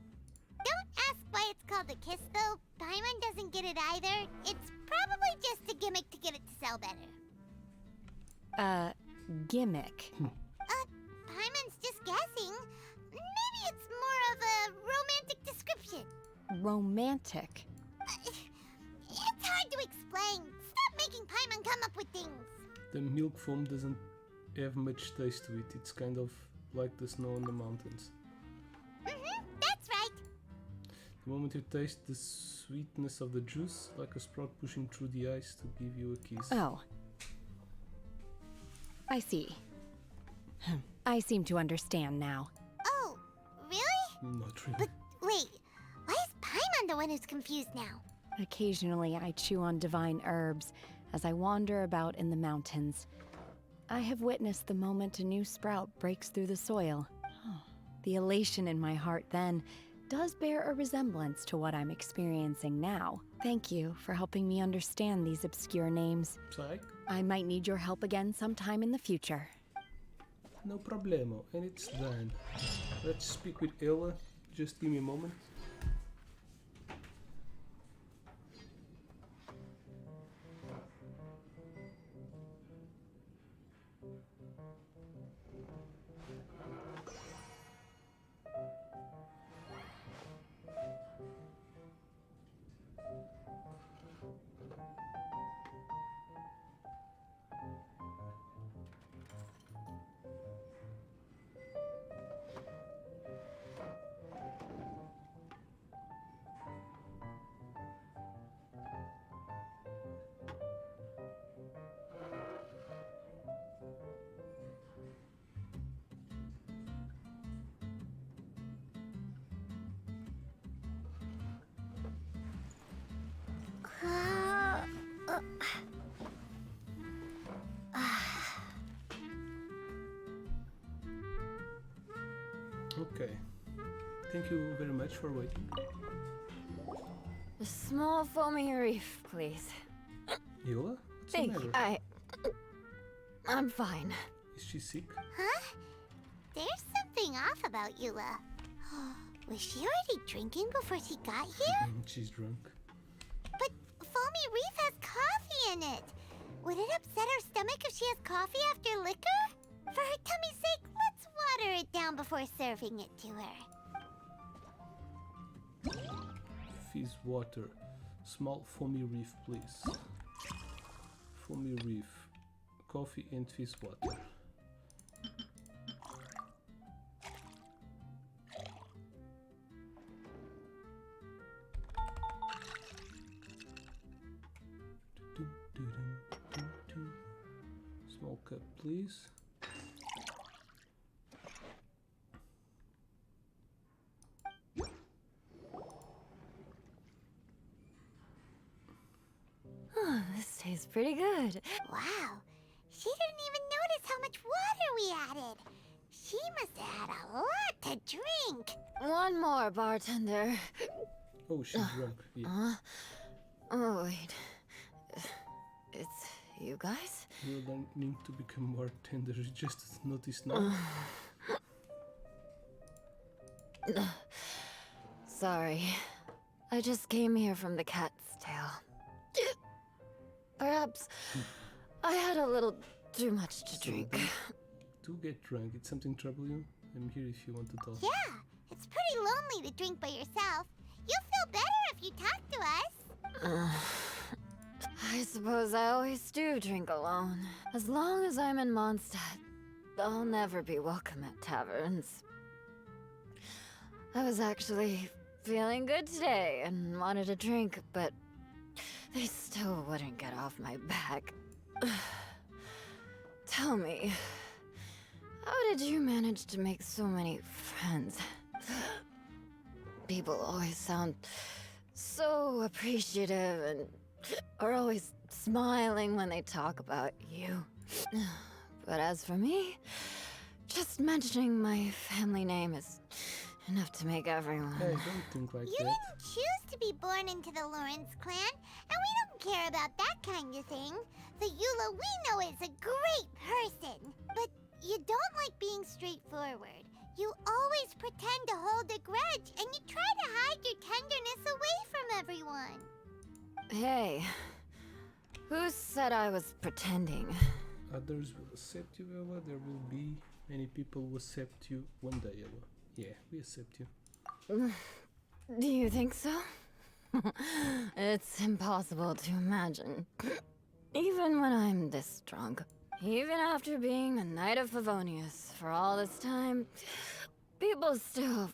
Don't ask why it's called a kiss, though. Paimon doesn't get it either. It's probably just a gimmick to get it to sell better. Gimmick. Paimon's just guessing. Maybe it's more of a romantic description. Romantic. It's hard to explain. Stop making Paimon come up with things. The milk foam doesn't have much taste to it. It's kind of like the snow on the mountains. That's right. The moment you taste the sweetness of the juice, like a sprout pushing through the ice to give you a kiss. Oh. I see. I seem to understand now. Oh, really? Not really. But wait, why is Paimon the one who's confused now? Occasionally, I chew on divine herbs as I wander about in the mountains. I have witnessed the moment a new sprout breaks through the soil. The elation in my heart then does bear a resemblance to what I'm experiencing now. Thank you for helping me understand these obscure names. Psych? I might need your help again sometime in the future. No problemo. And it's done. Let's speak with Ella. Just give me a moment. Okay. Thank you very much for waiting. A small foamy reef, please. Ella? What's the Thank matter? you. I'm fine. Is she sick? Huh? There's something off about Eula. Was she already drinking before she got here? She's drunk. But Foamy Reef has coffee in it. Would it upset her stomach if she has coffee after liquor? For her tummy's sake, let's water it down before serving it to her. Fizz water. Small foamy reef, please. Foamy reef. Coffee and fizz water. Small cup, please. Oh, this tastes pretty good. Wow, she didn't even notice how much water we added. She must have had a lot to drink. One more, bartender. Oh, she's drunk. Yeah. Oh, wait. It's you guys? We're learning to become bartenders. You just noticed now. Sorry. I just came here from the cat's tail. Perhaps I had a little too much to drink. Do get drunk. Did something trouble you? I'm here if you want to talk. Yeah, it's pretty lonely to drink by yourself. You'll feel better if you talk to us. I suppose I always do drink alone. As long as I'm in Mondstadt, I'll never be welcome at taverns. I was actually feeling good today and wanted a drink, but they still wouldn't get off my back. Tell me, how did you manage to make so many friends? People always sound so appreciative and are always smiling when they talk about you. But as for me, just mentioning my family name is Enough to make everyone. Hey, don't think like You that. didn't choose to be born into the Lawrence clan, and we don't care about that kind of thing. The Eula we know is a great person, but you don't like being straightforward. You always pretend to hold a grudge, and you try to hide your tenderness away from everyone. Hey, who said I was pretending? Others will accept you, Ella. There will be many people who accept you one day, Ella. Yeah, we accept you. Do you think so? It's impossible to imagine. Even when I'm this drunk. Even after being a Knight of Favonius for all this time, people still...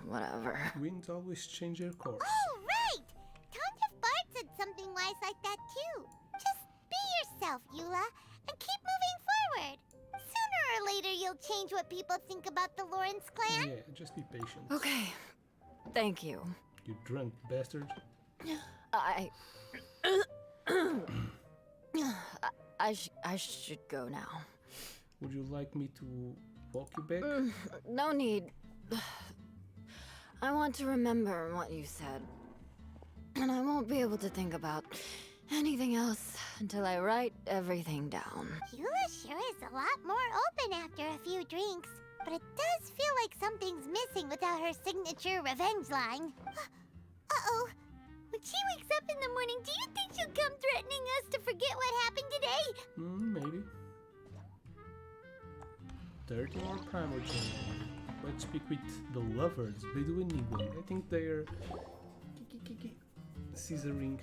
Whatever. Winds always change their course. Oh, right! Tondef Bard said something wise like that too. Just be yourself, Eula, and keep moving forward. Sooner or later, you'll change what people think about the Lawrence clan. Yeah, just be patient. Okay. Thank you. You drunk bastard. I should go now. Would you like me to walk you back? No need. I want to remember what you said. And I won't be able to think about anything else until I write everything down. Eula sure is a lot more open after a few drinks, but it does feel like something's missing without her signature revenge line. Uh-oh. When she wakes up in the morning, do you think she'll come threatening us to forget what happened today? Maybe. 30 more primordial. Let's speak with the lovers. They do anyway. I think they're scissoring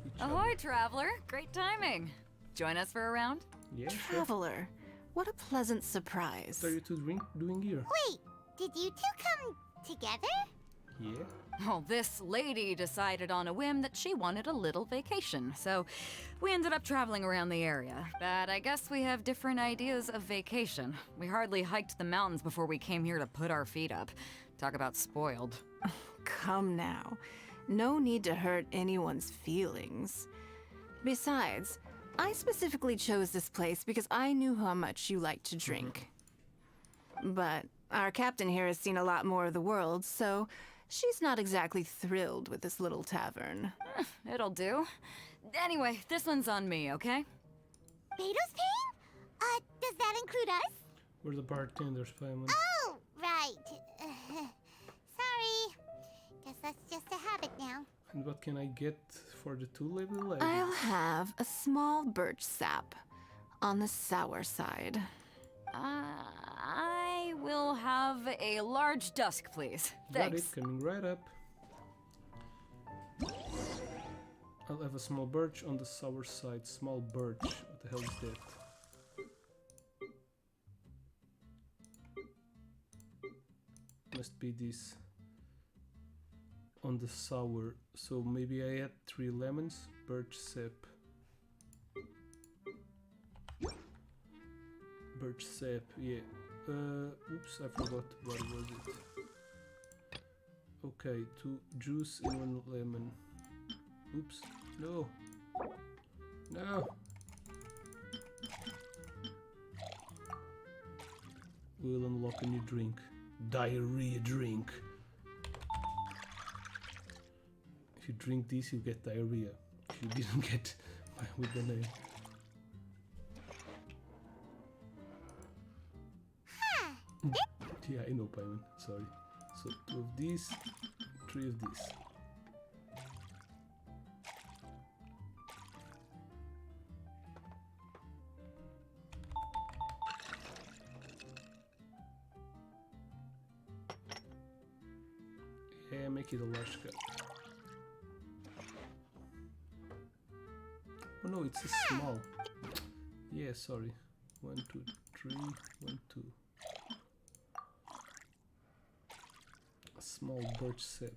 each other. Ahoy, traveler! Great timing. Join us for a round? Yeah, sure. Traveler, what a pleasant surprise. What are you two doing here? Wait, did you two come together? Yeah. Well, this lady decided on a whim that she wanted a little vacation, so we ended up traveling around the area. But I guess we have different ideas of vacation. We hardly hiked the mountains before we came here to put our feet up. Talk about spoiled. Come now. No need to hurt anyone's feelings. Besides, I specifically chose this place because I knew how much you like to drink. But our captain here has seen a lot more of the world, so she's not exactly thrilled with this little tavern. It'll do. Anyway, this one's on me, okay? Beto's paying? Does that include us? We're the bartenders, family. Oh, right. Sorry. Guess that's just a habit now. And what can I get for the two little ladies? I'll have a small birch sap on the sour side. I will have a large dusk, please. Got Thanks. it, coming right up. I'll have a small birch on the sour side. Small birch. What the hell is that? Must be this on the sour. So maybe I add 3 lemons. Birch sap. Birch sap, yeah. Oops, I forgot. What was it? Okay, 2 juice and 1 lemon. Oops, no. No. We'll unlock a new drink. Diarrhea drink. If you drink this, you get diarrhea. If you didn't get with the name. Yeah, I know, Paimon. Sorry. So 2 of these, 3 of these. Yeah, make it a large cup. Oh no, it's a small. Yeah, sorry. 1, 2, 3, 1, 2. A small birch sap.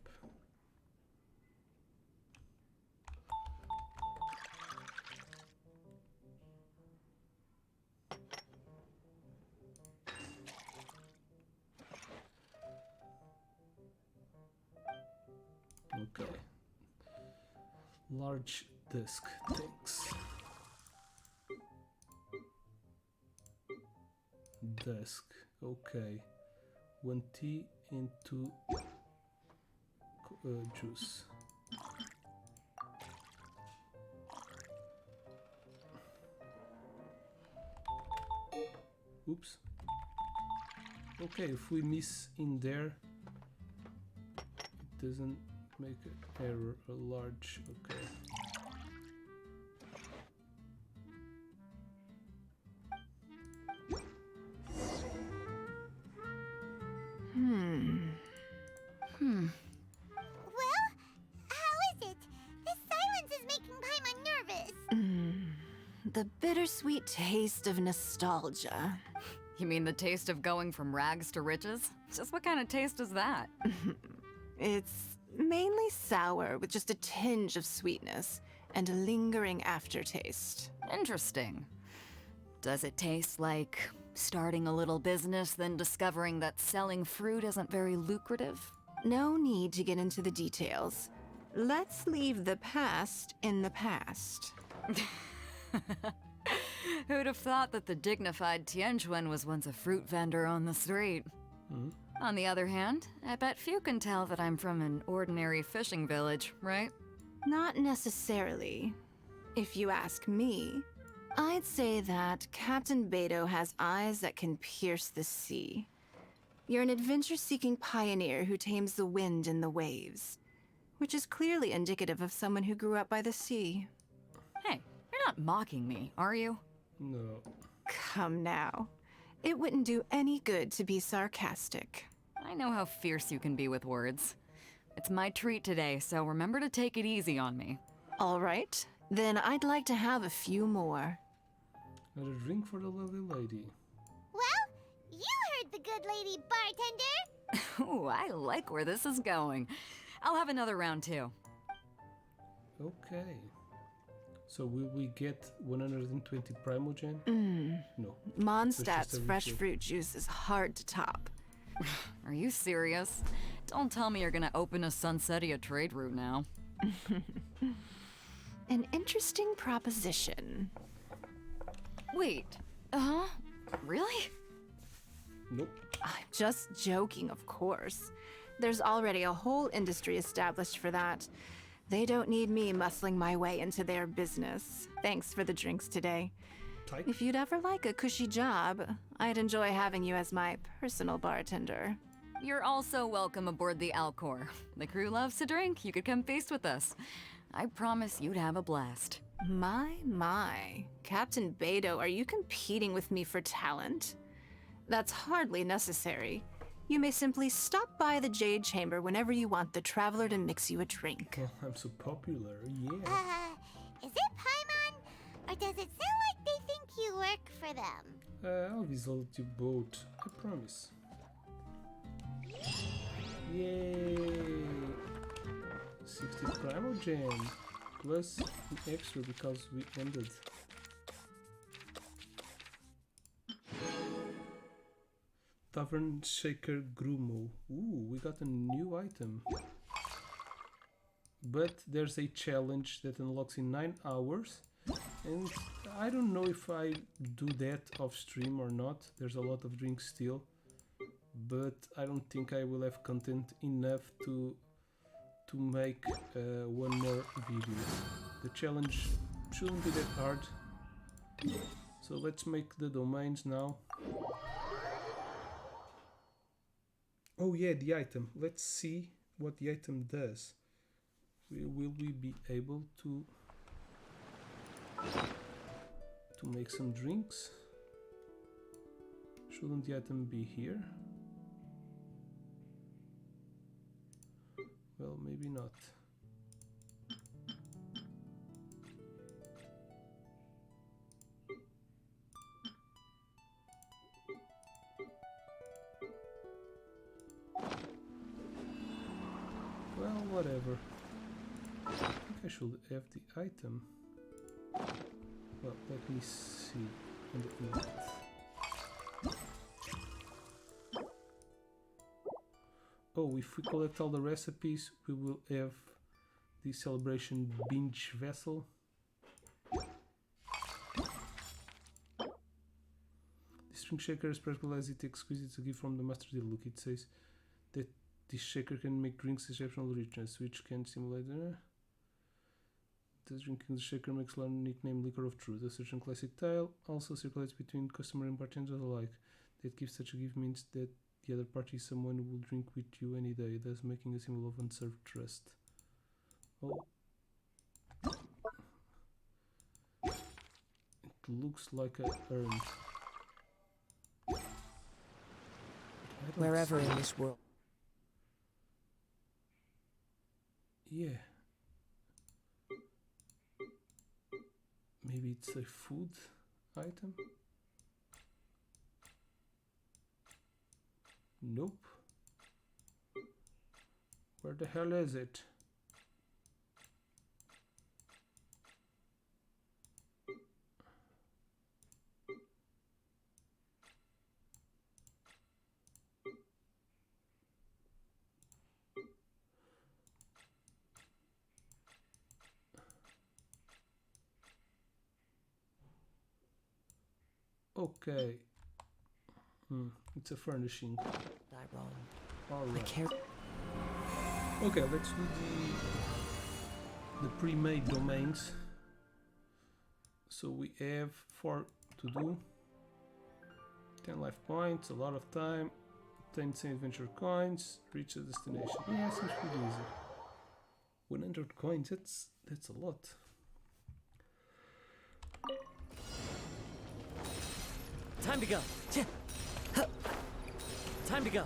Okay. Large disc, thanks. Desk, okay. 1 tea and 2 juice. Oops. Okay, if we miss in there, it doesn't make an error a large. Okay. Well, how is it? This silence is making Paimon nervous. The bittersweet taste of nostalgia. You mean the taste of going from rags to riches? Just what kind of taste is that? It's mainly sour with just a tinge of sweetness and a lingering aftertaste. Interesting. Does it taste like starting a little business, then discovering that selling fruit isn't very lucrative? No need to get into the details. Let's leave the past in the past. Who'd have thought that the dignified Tianquan was once a fruit vendor on the street? On the other hand, I bet few can tell that I'm from an ordinary fishing village, right? Not necessarily. If you ask me, I'd say that Captain Beidou has eyes that can pierce the sea. You're an adventure-seeking pioneer who tames the wind and the waves, which is clearly indicative of someone who grew up by the sea. Hey, you're not mocking me, are you? No. Come now. It wouldn't do any good to be sarcastic. I know how fierce you can be with words. It's my treat today, so remember to take it easy on me. All right, then I'd like to have a few more. Another drink for the lovely lady. Well, you heard the good lady bartender. Ooh, I like where this is going. I'll have another round too. Okay. So will we get 120 Primogen? No. Mondstadt's a fresh refill. fruit juice is hard to top. Are you serious? Don't tell me you're gonna open a Sunsetia trade route now. An interesting proposition. Wait, really? Nope. I'm just joking, of course. There's already a whole industry established for that. They don't need me muscling my way into their business. Thanks for the drinks today. Type. If you'd ever like a cushy job, I'd enjoy having you as my personal bartender. You're also welcome aboard the Alcor. The crew loves to drink. You could come feast with us. I promise you'd have a blast. My. Captain Beidou, are you competing with me for talent? That's hardly necessary. You may simply stop by the Jade Chamber whenever you want the Traveler to mix you a drink. Oh, I'm so popular, yeah. Is it Paimon? Or does it sound like they think you work for them? I'll visit you both, I promise. Yay! 60 Primogen, plus an extra because we ended. Tavern Shaker Grumo. Ooh, we got a new item. But there's a challenge that unlocks in 9 hours. And I don't know if I do that off stream or not. There's a lot of drinks still. But I don't think I will have content enough to make one more video. The challenge shouldn't be that hard. So let's make the domains now. Oh yeah, the item. Let's see what the item does. Will we be able to make some drinks? Shouldn't the item be here? Well, maybe not. Well, whatever. I think I should have the item. Well, let me see. On the event. Oh, if we collect all the recipes, we will have the celebration binge vessel. This Drink shaker is practical as it exquisite. It's a gift from the master deal. Look, it says that this shaker can make drinks exceptional richness, which can stimulate. The drinking the shaker makes Lana nickname Liquor of Truth. A certain classic tale also circulates between customer and bartenders alike. That gift such a gift means that the other party is someone who will drink with you any day, thus making a symbol of unserved trust. Oh. It looks like a urn. Wherever in this world. Yeah. Maybe it's a food item? Nope. Where the hell is it? Okay. It's a furnishing. Alright. Okay, let's do the pre-made domains. So we have 4 to do. 10 life points, a lot of time. 10 adventure coins, reach the destination. Yeah, seems pretty easy. 100 coins, that's a lot. Time to go. Time to go.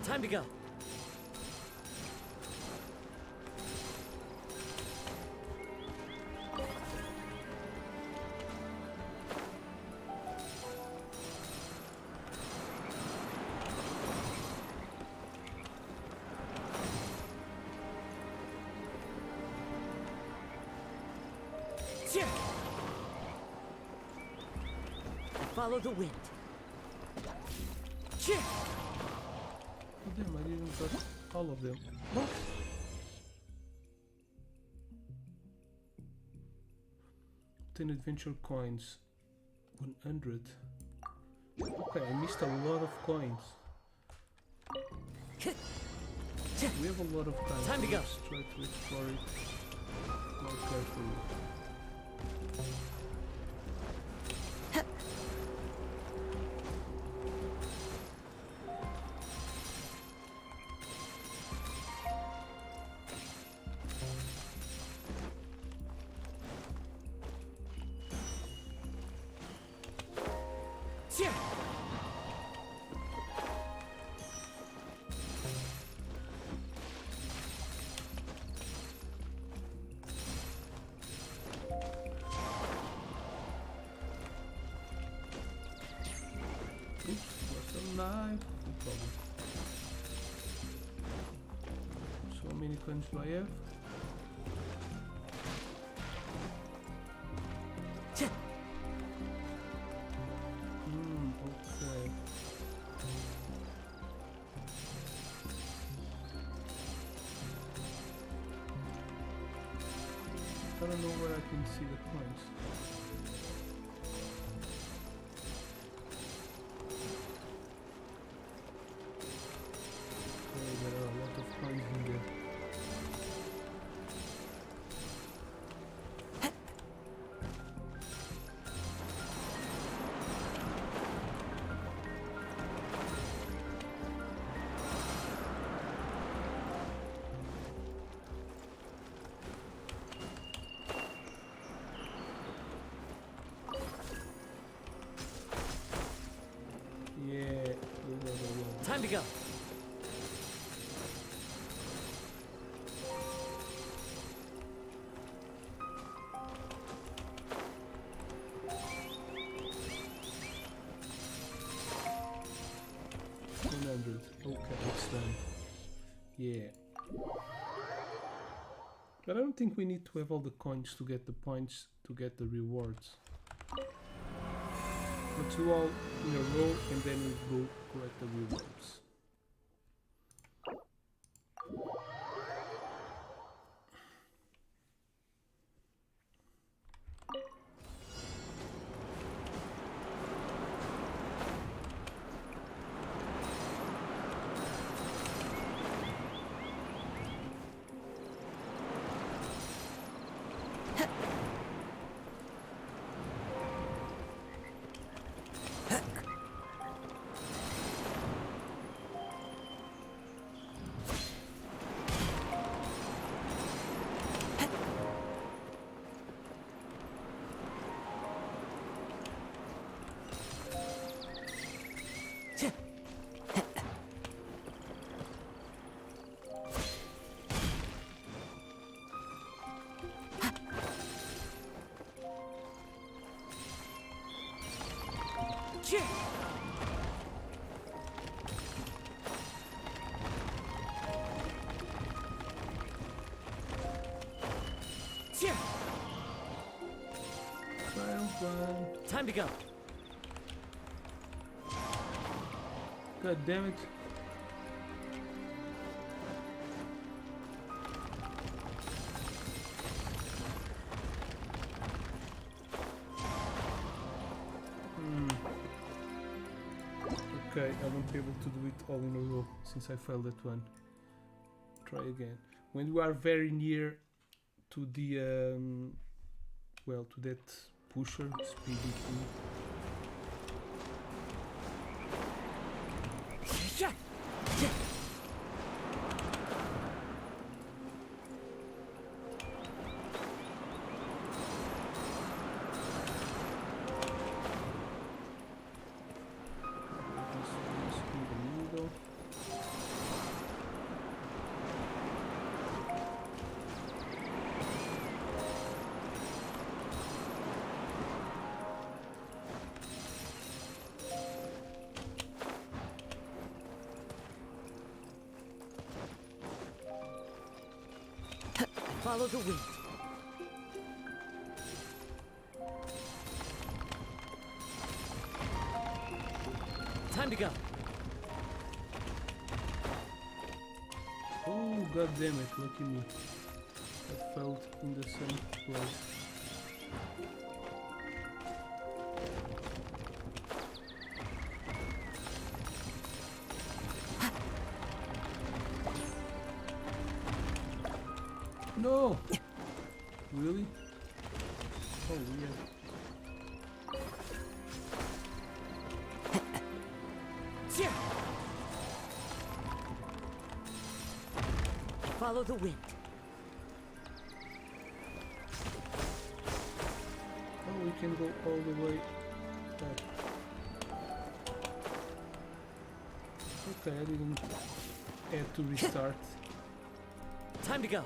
Time to go. Follow the wind. Damn, I didn't got all of them. What? 10 adventure coins. 100. Okay, I missed a lot of coins. We have a lot of time. Time to go. Let's try to explore it more carefully. So many coins do I have? Okay. I don't know where I can see the coins. Time to go. Okay, it's done. Yeah. But I don't think we need to have all the coins to get the points to get the rewards. Let's do all in a row and then we go collect the rewards. Time to go. God damn it. Okay, I won't be able to do it all in a row since I failed that one. Try again. When you are very near to the well, to that pusher, speedy key. Follow the wind. Time to go. Oh, god damn it, lucky me. I fell in the same place. No! Really? Oh, weird. Follow the wind. Oh, we can go all the way back. Okay, I didn't have to restart. Time to go.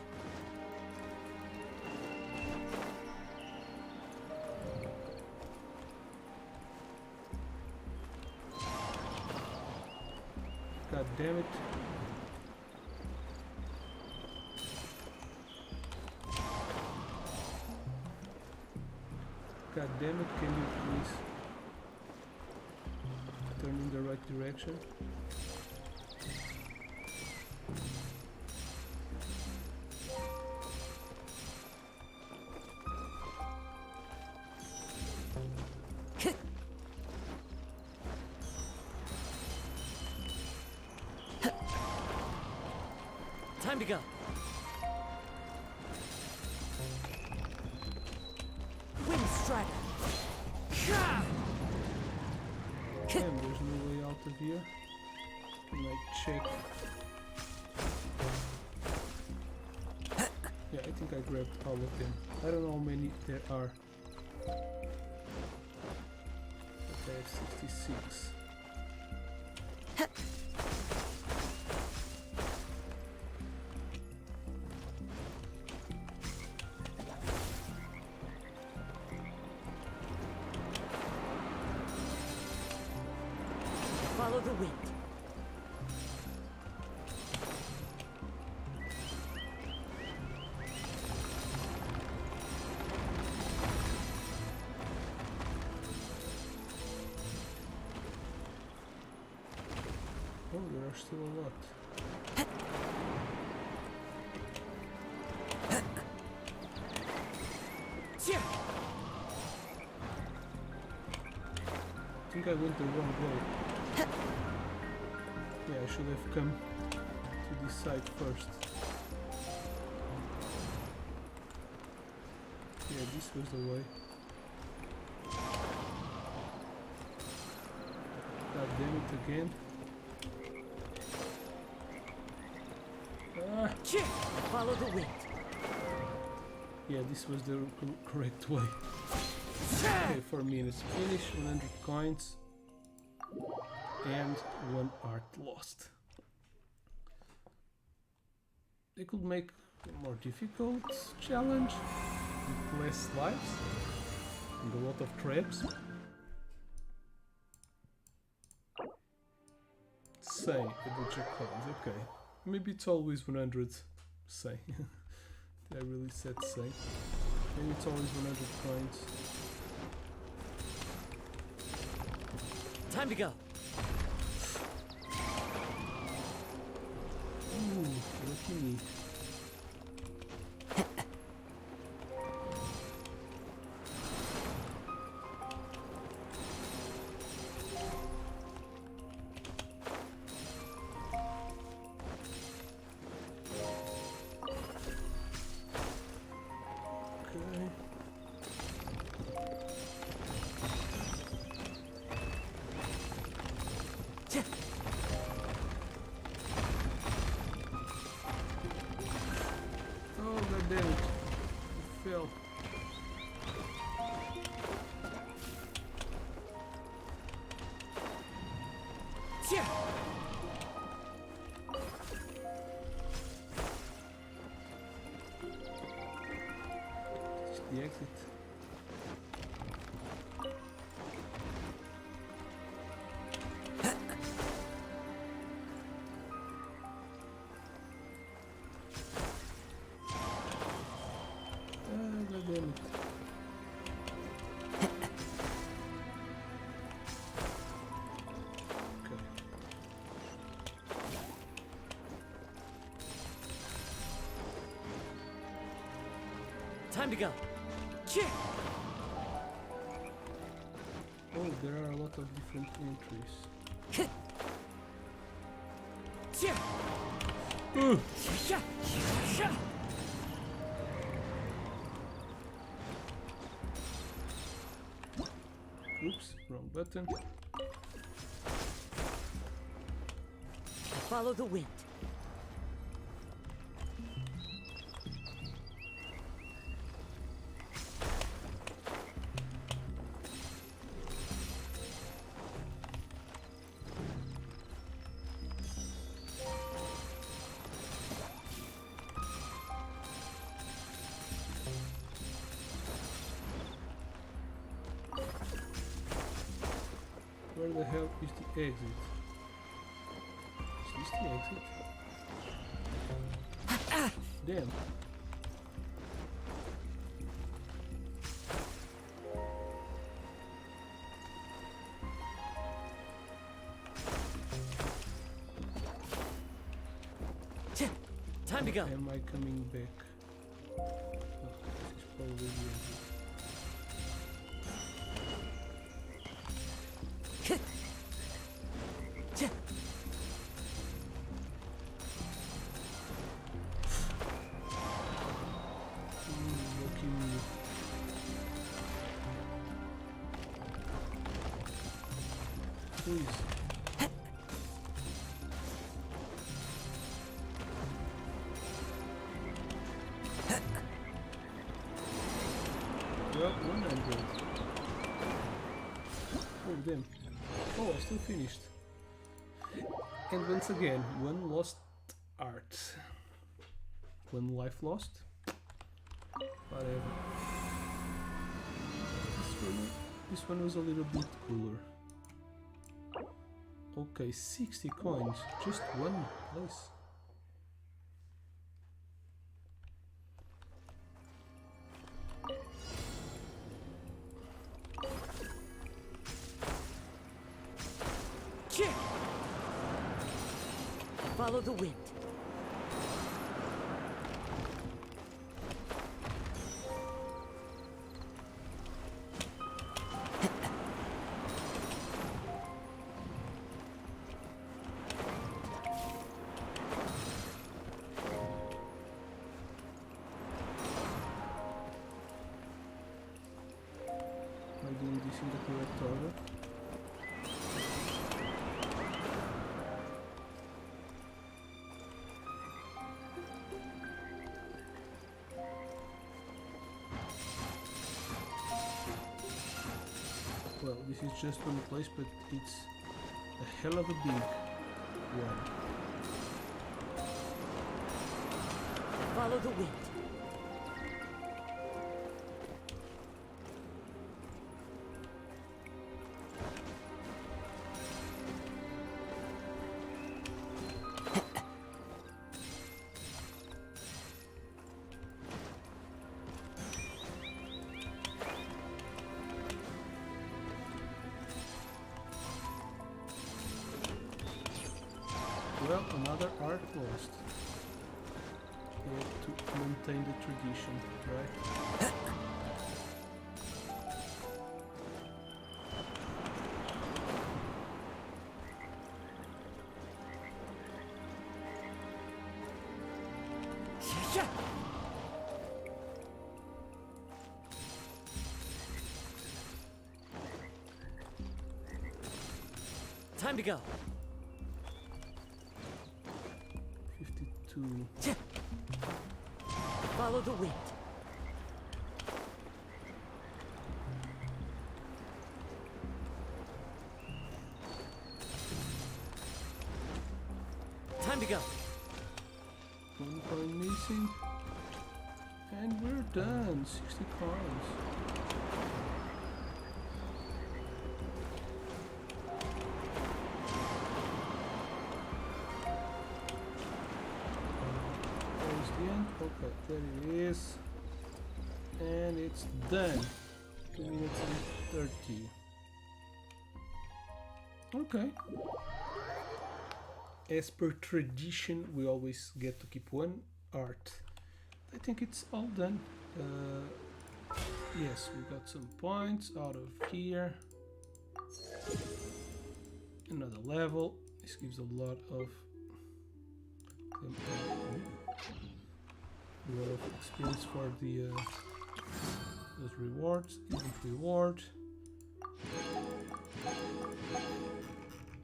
God damn it. God damn it, can you please turn in the right direction? Time to go. Wind strider. Damn, there's no way out of here. Like, check. Yeah, I think I grabbed all of them. I don't know how many there are. Okay, I have 66. Follow the wind. Oh, there are still a lot. I think I went the wrong way. Yeah, I should have come to this side first. Yeah, this was the way. God damn it again. Ah! Follow the wind. Yeah, this was the correct way. Okay, 4 minutes finish, 100 coins, and 1 art lost. They could make a more difficult challenge with less lives and a lot of traps. Say, adventure coins, okay. Maybe it's always 100, say. Did I really said say? Maybe it's always 100 coins. Time to go. Ooh, lucky me. The exit. God damn it. Okay. Time to go. Oh, there are a lot of different entries. Oops, wrong button. Follow the wind. Where the hell is the exit? Is this the exit? Damn. Time to go. Am I coming back? Oh, this is probably the exit. Please. Well, 100. Oh, damn. Oh, I still finished. And once again, 1 lost art. 1 life lost. Whatever. This one was a little bit cooler. Okay, 60 coins. Just one place. Follow the wind. Am I doing this in the correct order? Well, this is just one place, but it's a hell of a big one. Follow the wind. Well, another art lost. We have to maintain the tradition, right? Time to go. 52. Follow the wind. Time to go. One coin missing. And we're done. 60 coins. There's the end. Okay, there it is. And it's done. 2 minutes and 30. Okay. As per tradition, we always get to keep one art. I think it's all done. Yes, we got some points out of here. Another level. This gives a lot of experience for the those rewards. Event reward.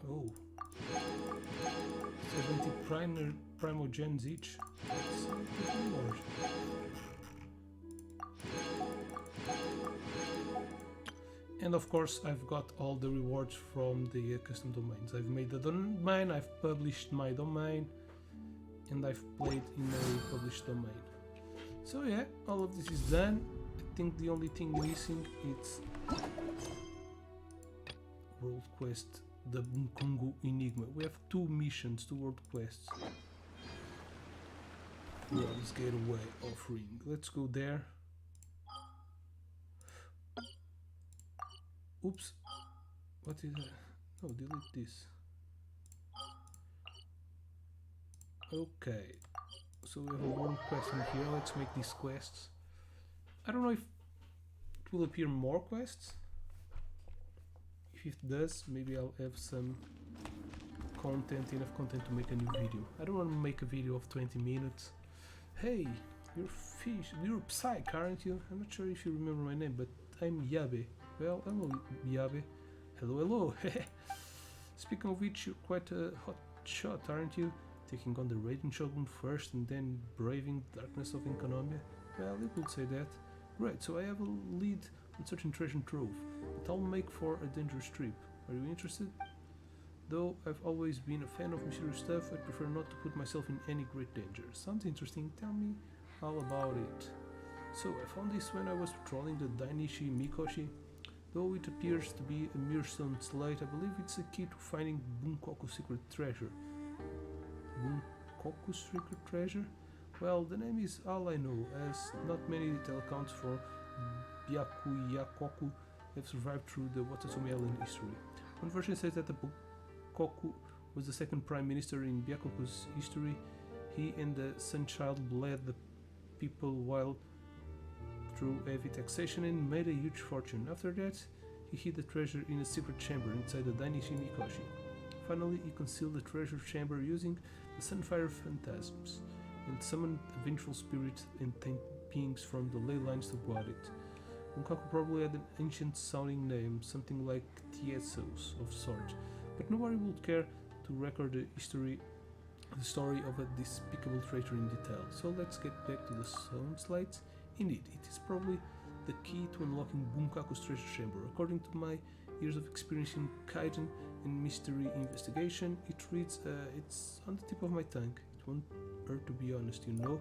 Oh. 70 primogens each. That's a good reward. And of course I've got all the rewards from the custom domains. I've made the domain, I've published my domain, and I've played in a published domain. So yeah, all of this is done. I think the only thing missing is World Quest, the Congo Enigma. We have 2 missions, 2 world quests. World's Gateway offering. Let's go there. Oops. What is that? No, delete this. Okay. So we have a world quest in here. Let's make these quests. I don't know if it will appear more quests. If it does, maybe I'll have some content, enough content to make a new video. I don't want to make a video of 20 minutes. Hey, you're fish, you're Psyche, aren't you? I'm not sure if you remember my name, but I'm Yabe. Well, hello Yabe. Hello, hello. Speaking of which, you're quite a hot shot, aren't you? Taking on the Raging Shogun first and then braving the darkness of Enkanomiya? Well, you could say that. Great, so I have a lead on search and treasure trove, but I'll make for a dangerous trip. Are you interested? Though I've always been a fan of mysterious stuff, I prefer not to put myself in any great danger. Sounds interesting, tell me all about it. So, I found this when I was patrolling the Dainishi Mikoshi. Though it appears to be a mere stone slate, I believe it's a key to finding Bunkoku's secret treasure. Bunkoku's secret treasure? Well, the name is all I know, as not many detailed accounts for Byakuyakoku have survived through the Watatsumi Island history. One version says that the Bunkoku was the second prime minister in Byakuyakoku's history. He and the Sunchild bled the people while through heavy taxation and made a huge fortune. After that, he hid the treasure in a secret chamber inside the Dainishi Mikoshi. Finally, he concealed the treasure chamber using the Sunfire Phantasms and summoned a vengeful spirit and 10 beings from the ley lines to guard it. Bunkaku probably had an ancient sounding name, something like Tiesos of sort, but nobody would care to record the story of a despicable traitor in detail. So let's get back to the stone slates. Indeed, it is probably the key to unlocking Bunkaku's treasure chamber. According to my years of experience in Kaiden and mystery investigation, it reads, it's on the tip of my tongue. It won't hurt to be honest, you know.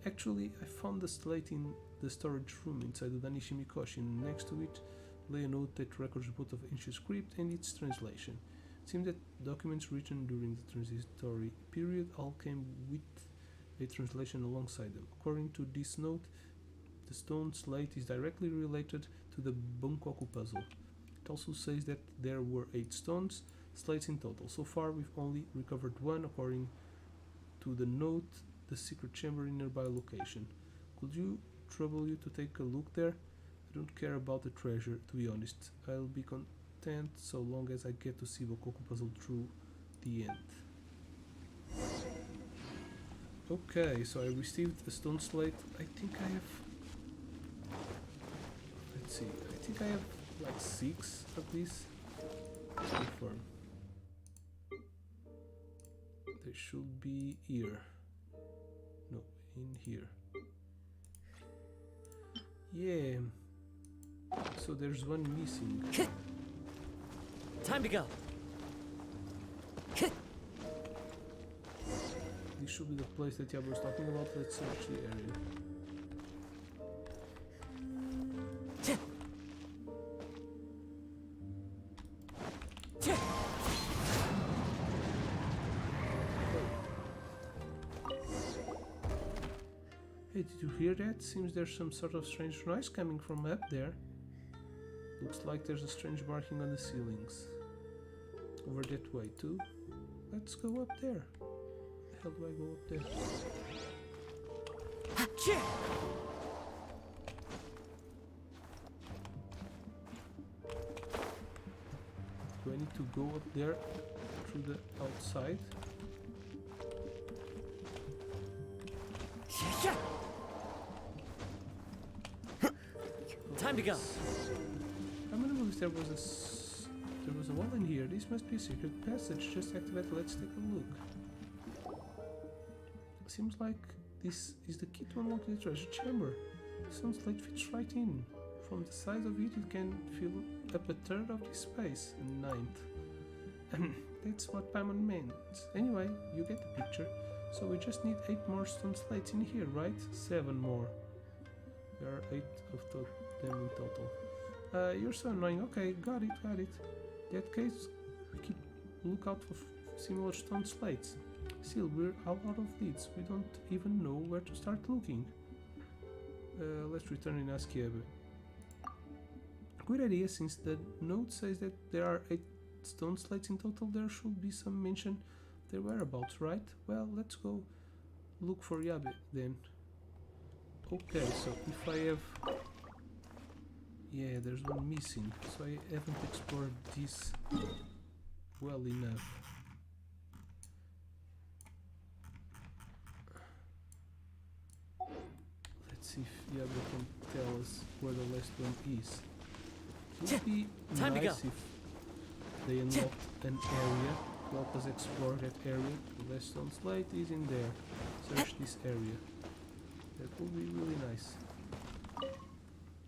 Actually, I found the slate in the storage room inside the Dainishi Mikoshi, and next to it lay a note that records both of ancient script and its translation. It seems that documents written during the transitory period all came with a translation alongside them. According to this note, the stone slate is directly related to the Bunkoku puzzle. It also says that there were 8 stones slates in total. So far, we've only recovered 1, according to the note, the secret chamber in nearby location. Could you trouble you to take a look there? I don't care about the treasure, to be honest. I'll be content so long as I get to see Bunkoku puzzle through the end. Okay, so I received a stone slate. I think I have... Let's see, I think I have like 6 of these. Confirm. They should be here. No, in here. Yeah. So there's one missing. Time to go. This should be the place that Yaba was talking about. Let's search the area. Hey, did you hear that? Seems there's some sort of strange noise coming from up there. Looks like there's a strange marking on the ceilings. Over that way too. Let's go up there. How do I go up there? Do I need to go up there through the outside? Time to go. I'm gonna move. There was a wall in here. This must be a secret passage. Just activate. Let's take a look. Seems like this is the key to unlock the treasure chamber. Sounds like it fits right in. From the size of it, it can fill up a third of this space, a ninth. And that's what Paimon means. Anyway, you get the picture. So we just need 8 more stone slates in here, right? 7 more. There are 8 of them in total. You're so annoying. Okay, got it. In that case, we keep lookout for similar stone slates. Still, we're all out of leads. We don't even know where to start looking. Let's return and ask Yabe. Good idea, since the note says that there are 8 stone slates in total, there should be some mention of their whereabouts, right? Well, let's go look for Yabe then. Okay, so if I have... Yeah, there's one missing, so I haven't explored this well enough. Let's see if Yabe can tell us where the last one is. It would be nice if they unlocked an area to help us explore that area. The last stone slate is in there. Search this area. That would be really nice.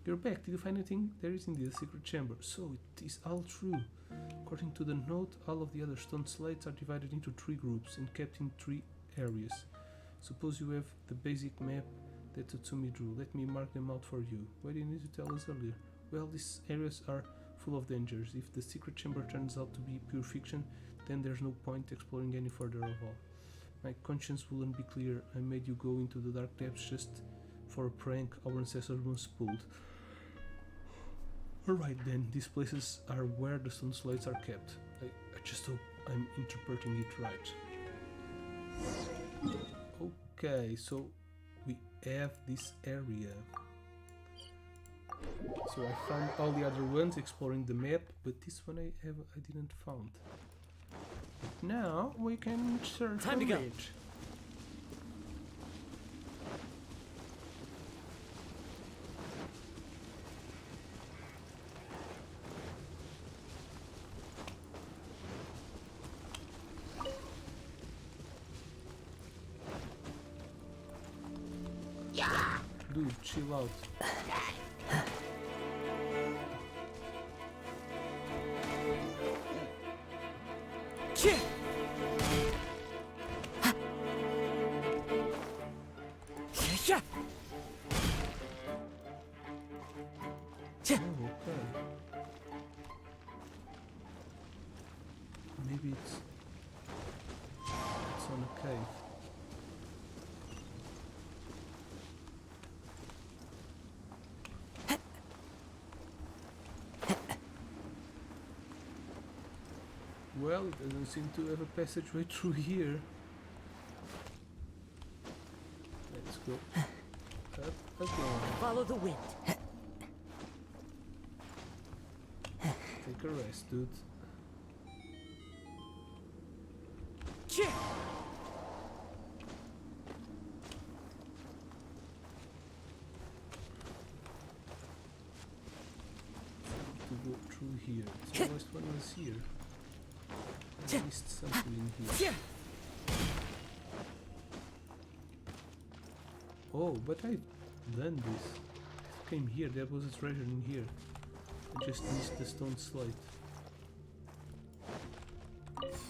You're back. Did you find anything? There is indeed a secret chamber. So it is all true. According to the note, all of the other stone slates are divided into 3 groups and kept in 3 areas. Suppose you have the basic map that Tatsumi drew. Let me mark them out for you. Why did you need to tell us earlier? Well, these areas are full of dangers. If the secret chamber turns out to be pure fiction, then there's no point exploring any further of all. My conscience wouldn't be clear. I made you go into the dark depths just for a prank our ancestors once pulled. Alright then, these places are where the stone slates are kept. I just hope I'm interpreting it right. Okay, so we have this area. So I found all the other ones exploring the map, but this one I didn't found. But now we can search Time to go. it. Dude, chill out. Oh, okay. Maybe it's on a cave. Well, it doesn't seem to have a passageway through here. Let's go up again. Follow the wind. Take a rest, dude. To go through here. So the last one was here. I missed something in here. Oh, but I've done this. I came here, there was a treasure in here. I just missed the stone slate. Let's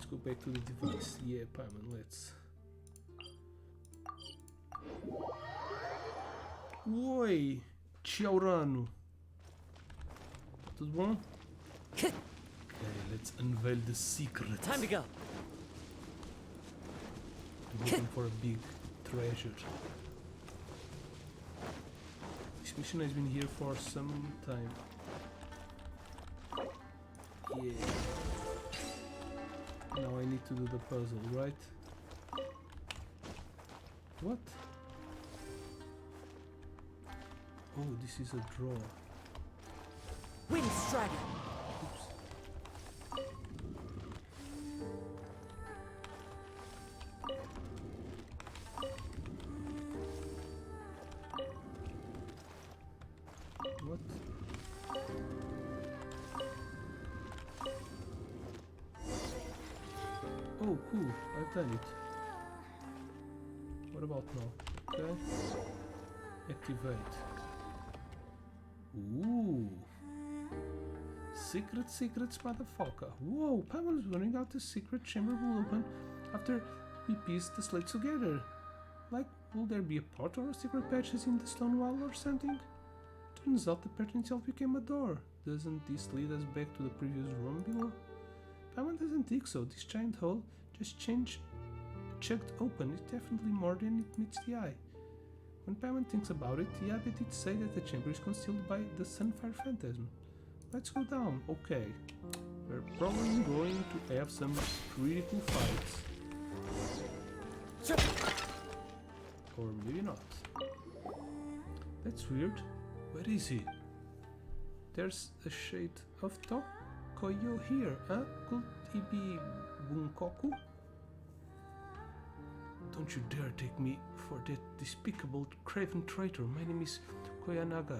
go back to the device. Yeah, Paimon, let's. Oi! Chiaurano! Tudo bom? Okay, let's unveil the secret. Time to go. I'm looking for a big treasure. This mission has been here for some time. Yeah. Now I need to do the puzzle, right? What? Oh, this is a draw. Wind strider. Oops. What? Oh, cool. I've done it. What about now? Okay. Activate. Ooh. Secrets, motherfucker. Whoa, Paimon's running out the secret chamber will open after we piece the slates together. Like, will there be a pot or a secret patches in the stone wall or something? Turns out the pattern itself became a door. Doesn't this lead us back to the previous room below? Paimon doesn't think so. This giant hole just chugged open. It's definitely more than it meets the eye. When Paimon thinks about it, the abbot did say that the chamber is concealed by the Sunfire Phantasm. Let's go down. Okay. We're probably going to have some pretty cool fights. Or maybe not. That's weird. Where is he? There's a shade of Tokoyo here, huh? Could he be Bunkoku? Don't you dare take me for that despicable craven traitor. My name is Koyanagi.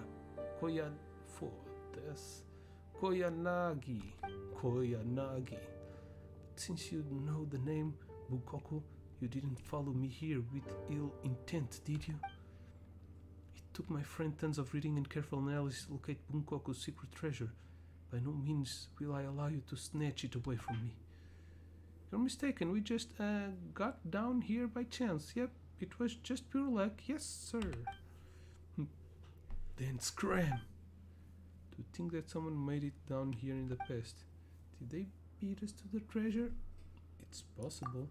Since you know the name Bunkoku, you didn't follow me here with ill intent, did you? It took my friend tons of reading and careful analysis to locate Bunkoku's secret treasure. By no means will I allow you to snatch it away from me. You're mistaken, we just got down here by chance. Yep, it was just pure luck. Yes, sir. Then scram! To think that someone made it down here in the past. Did they beat us to the treasure? It's possible.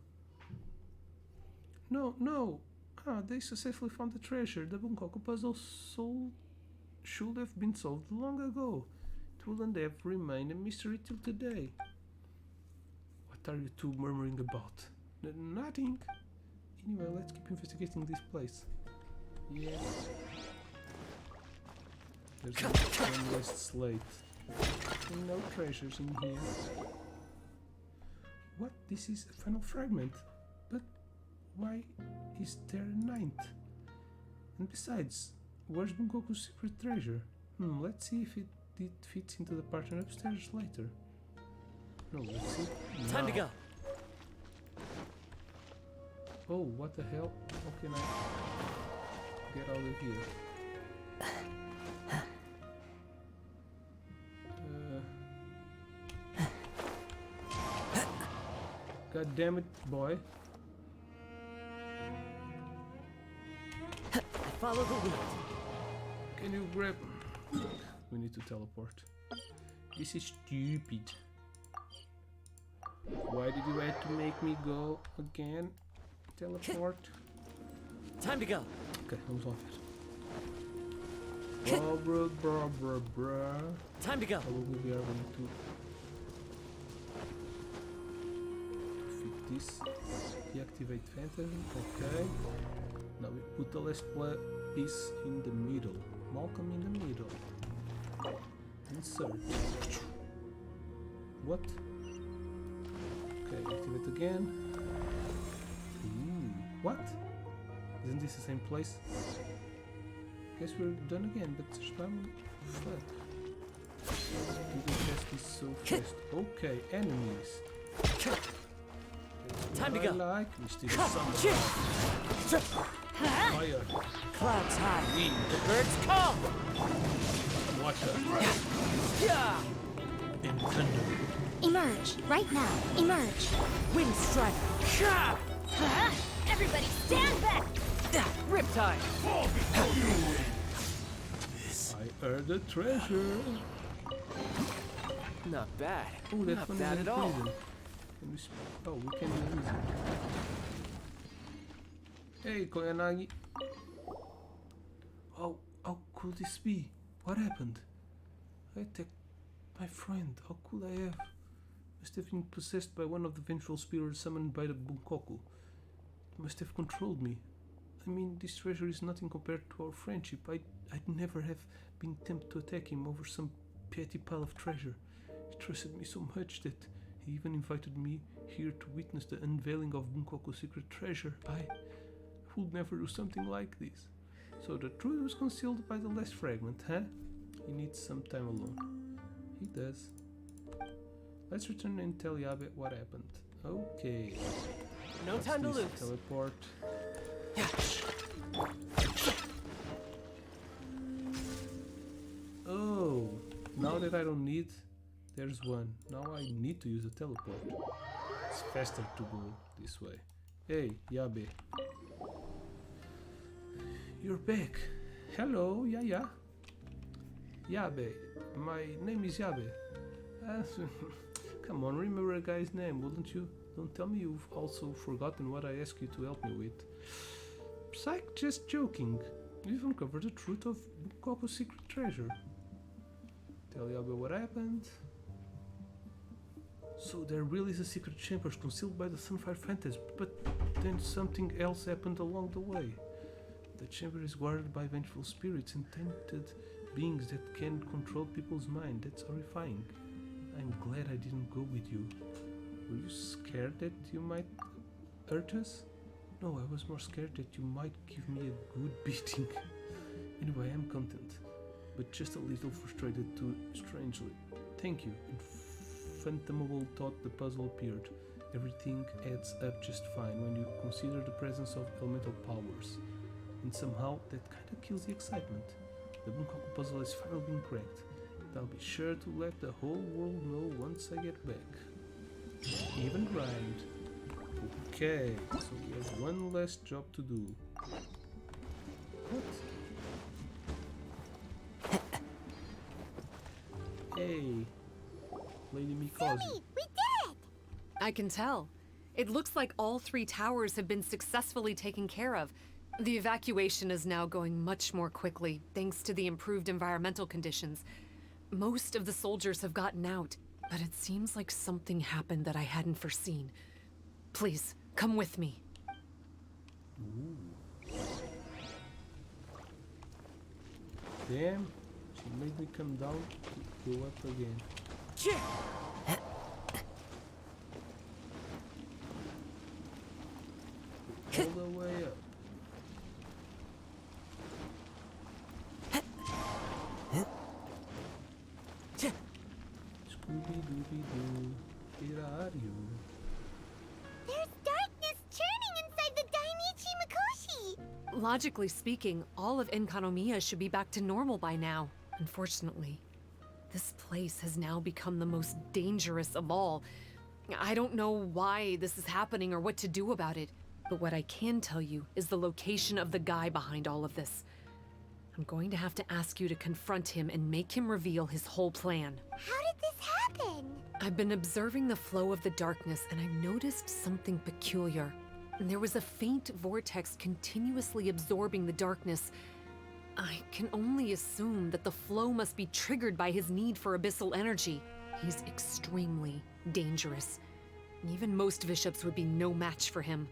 No, no! Ah, they successfully found the treasure. The Bunkoku puzzle should have been solved long ago. It wouldn't have remained a mystery till today. What are you two murmuring about? Nothing. Anyway, let's keep investigating this place. Yes. There's one less slate. And no treasures in here. What? This is a final fragment. But why is there a ninth? And besides, where's Bunkoku's secret treasure? Let's see if it fits into the pattern upstairs later. No, let's see. Time to go. Oh, what the hell? How can I get out of here? God damn it, boy. I follow the wind. Can you grab... We need to teleport. This is stupid. Why did you have to make me go again? Teleport. Time to go. Okay, vamos lá ver. Bra. Time to go. Probably we are going to fit this. Deactivate phantasm. Okay. Now we put the last piece in the middle. Malcolm in the middle. Insert. What? Okay, activate again. Ooh, what? Isn't this the same place? Guess we're done again, but this time flat. People test this so fast. Okay, enemies. Time to go. Like we still summon. Fire. Clouds high. Wind. The birds come. Water. And thunder. Emerge, right now. Emerge. Wind strike. Everybody stand back! Riptide. I heard the treasure. Not bad. Oh, that's Not one bad of at the all. prison. Can we oh, we can use it. Hey, Koyanagi. Oh, how could this be? What happened? I attacked my friend. How could I have? Must have been possessed by one of the vengeful spirits summoned by the Bunkoku. It must have controlled me. I mean, this treasure is nothing compared to our friendship. I'd never have been tempted to attack him over some petty pile of treasure. He trusted me so much that he even invited me here to witness the unveiling of Bunkoku's secret treasure. I would never do something like this. So the truth was concealed by the last fragment, huh? He needs some time alone. He does. Let's return and tell Yabe what happened. Okay. No time to lose. Teleport. Oh, now that I don't need, there's one. Now I need to use a teleport. It's faster to go this way. Hey, Yabe. You're back. Hello, yeah. Yabe. My name is Yabe. Come on, remember a guy's name, wouldn't you? Don't tell me you've also forgotten what I asked you to help me with. Psych, just joking. You've uncovered the truth of Bunkoku's secret treasure. Tell Yabe what happened. So there really is a secret chamber concealed by the Sunfire Phantasm, but then something else happened along the way. The chamber is guarded by vengeful spirits and tainted beings that can control people's mind. That's horrifying. I'm glad I didn't go with you. Were you scared that you might hurt us? No, I was more scared that you might give me a good beating. Anyway, I'm content, but just a little frustrated too, strangely. Thank you. Unfathomable thought the puzzle appeared. Everything adds up just fine when you consider the presence of elemental powers. And somehow that kinda kills the excitement. The Bunkoku puzzle has finally been cracked. I'll be sure to let the whole world know once I get back. Even rhymed. Okay, so we have one last job to do. What? Hey, Lady Mikosi. Sumi, we did it! I can tell. It looks like all 3 towers have been successfully taken care of. The evacuation is now going much more quickly, thanks to the improved environmental conditions. Most of the soldiers have gotten out, but it seems like something happened that I hadn't foreseen. Please, come with me. Ooh. Damn, she made me come down to go up again. All the way up. Scooby-Dooby-Doo, here are you. There's darkness churning inside the Dainichi Mikoshi! Logically speaking, all of Enkanomiya should be back to normal by now. Unfortunately, this place has now become the most dangerous of all. I don't know why this is happening or what to do about it, but what I can tell you is the location of the guy behind all of this. I'm going to have to ask you to confront him and make him reveal his whole plan. How did this happen? I've been observing the flow of the darkness and I noticed something peculiar. There was a faint vortex continuously absorbing the darkness. I can only assume that the flow must be triggered by his need for abyssal energy. He's extremely dangerous. Even most bishops would be no match for him.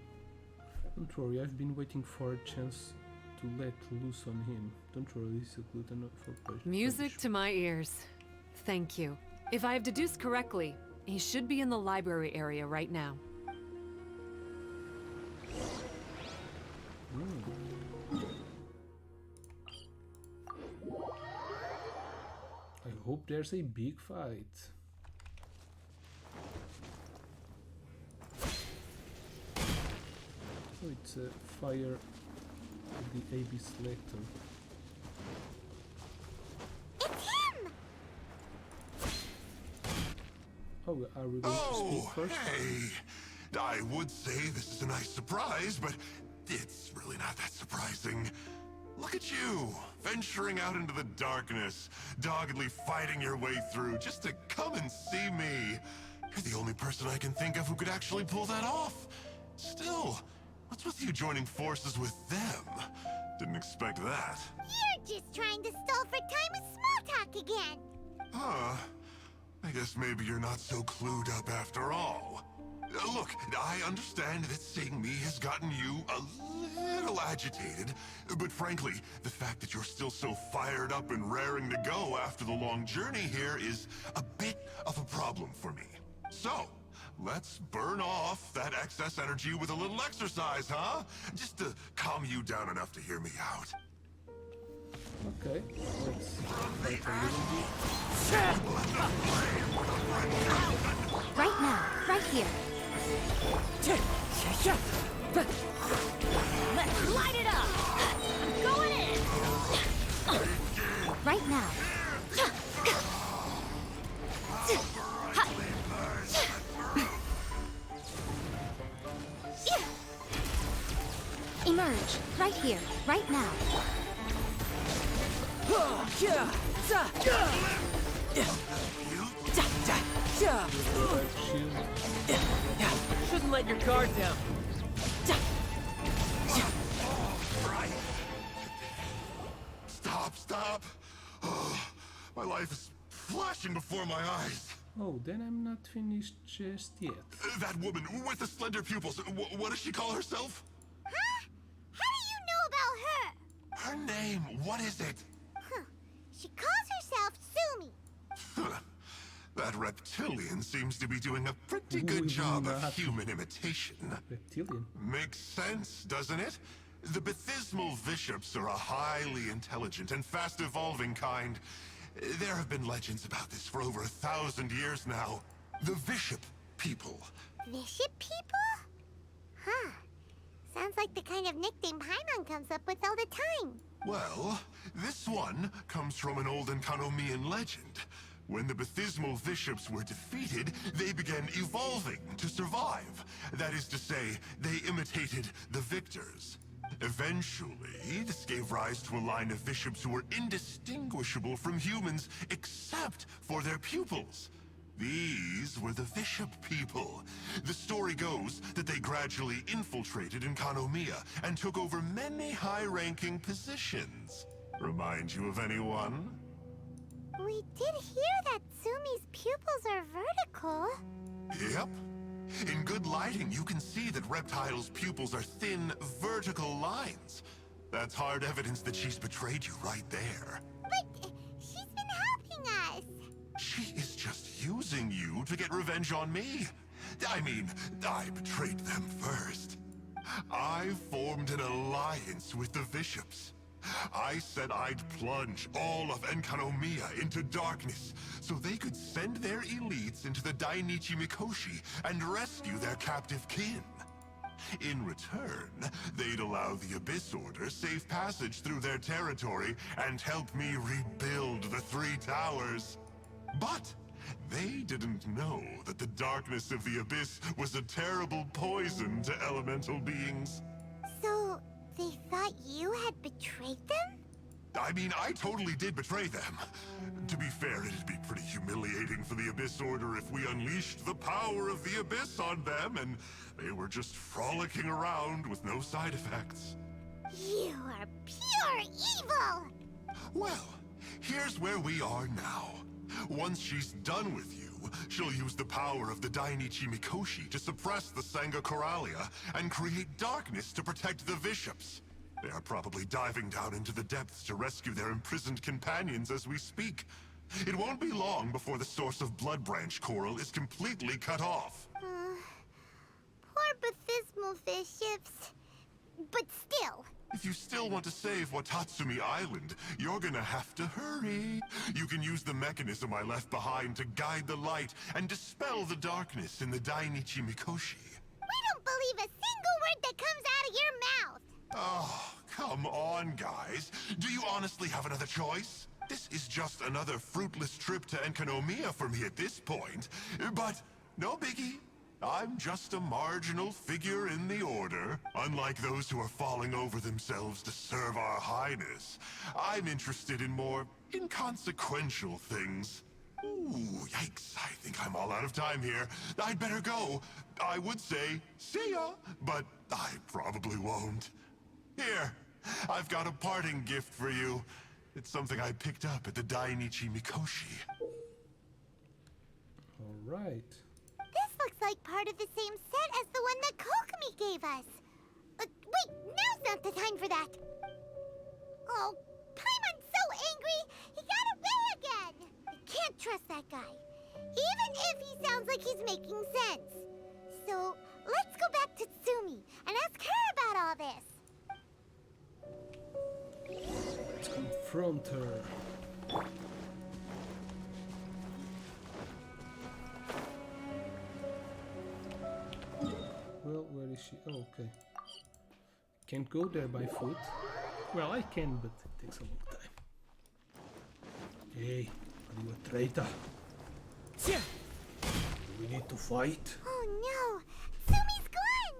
Don't worry, I've been waiting for a chance to let loose on him. Don't worry, this is a gluten for punishment. Music to my ears. Thank you. If I have deduced correctly, he should be in the library area right now. I hope there's a big fight. Oh, it's a fire of the AB selector. It's him! Oh, are we going to speak first? Hey! I would say this is a nice surprise, but it's really not that surprising. Look at you, venturing out into the darkness, doggedly fighting your way through just to come and see me. You're the only person I can think of who could actually pull that off. Still, what's with you joining forces with them? Didn't expect that. You're just trying to stall for time with small talk again. Huh. I guess maybe you're not so clued up after all. Look, I understand that seeing me has gotten you a little agitated, but frankly, the fact that you're still so fired up and raring to go after the long journey here is a bit of a problem for me. So, let's burn off that excess energy with a little exercise, huh? Just to calm you down enough to hear me out. Okay, let's fight a little bit. Right now, right here. Let's light it up! I'm going in! Right now. Emerge. Right here. Right now. Shouldn't let your guard down. Stop! My life is flashing before my eyes. Oh, then I'm not finished just yet. That woman with the slender pupils, what does she call herself? Huh? How do you know about her? Her name, what is it? Huh. She calls herself Sumi. That reptilian seems to be doing a pretty good job of human imitation. Reptilian? Makes sense, doesn't it? The Baptismal Bishops are a highly intelligent and fast-evolving kind. There have been legends about this for over 1,000 years now. The Bishop people. Bishop people? Huh. Sounds like the kind of nickname Paimon comes up with all the time. Well, this one comes from an old Enkanomiyan legend. When the Baptismal Bishops were defeated, they began evolving to survive. That is to say, they imitated the victors. Eventually, this gave rise to a line of bishops who were indistinguishable from humans except for their pupils. These were the Bishop people. The story goes that they gradually infiltrated Enkanomiya and took over many high-ranking positions. Remind you of anyone? We did hear that Sumi's pupils are vertical. Yep. In good lighting, you can see that Reptile's pupils are thin, vertical lines. That's hard evidence that she's betrayed you right there. But she's been helping us. She is just using you to get revenge on me. I mean, I betrayed them first. I formed an alliance with the bishops. I said I'd plunge all of Enkanomiya into darkness so they could send their elites into the Dainichi Mikoshi and rescue their captive kin. In return, they'd allow the Abyss Order safe passage through their territory and help me rebuild the Three Towers. But they didn't know that the darkness of the Abyss was a terrible poison to elemental beings. So, they thought you had betrayed them? I mean, I totally did betray them. To be fair, it'd be pretty humiliating for the Abyss Order if we unleashed the power of the Abyss on them and they were just frolicking around with no side effects. You are pure evil! Well, here's where we are now. Once she's done with you, she'll use the power of the Dainichi Mikoshi to suppress the Sangha Coralia and create darkness to protect the bishops. They are probably diving down into the depths to rescue their imprisoned companions as we speak. It won't be long before the source of Blood Branch Coral is completely cut off. Poor Bathismal bishops. But still. If you still want to save Watatsumi Island, you're gonna have to hurry. You can use the mechanism I left behind to guide the light and dispel the darkness in the Dainichi Mikoshi. We don't believe a single word that comes out of your mouth! Oh, come on, guys. Do you honestly have another choice? This is just another fruitless trip to Enkanomiya for me at this point. But no biggie. I'm just a marginal figure in the Order. Unlike those who are falling over themselves to serve our Highness, I'm interested in more inconsequential things. Ooh, yikes. I think I'm all out of time here. I'd better go. I would say, see ya, but I probably won't. Here, I've got a parting gift for you. It's something I picked up at the Dainichi Mikoshi. Alright. This looks like part of the same set as the one that Kokomi gave us. Wait, now's not the time for that. Oh, Paimon's so angry, he got away again. I can't trust that guy, even if he sounds like he's making sense. So, let's go back to Tsumi and ask her about all this. Let's confront her. Well, where is she? Oh, okay. Can't go there by foot. Well, I can, but it takes a long time. Hey, are you a traitor? Do we need to fight? Oh no! Tsumi's gone!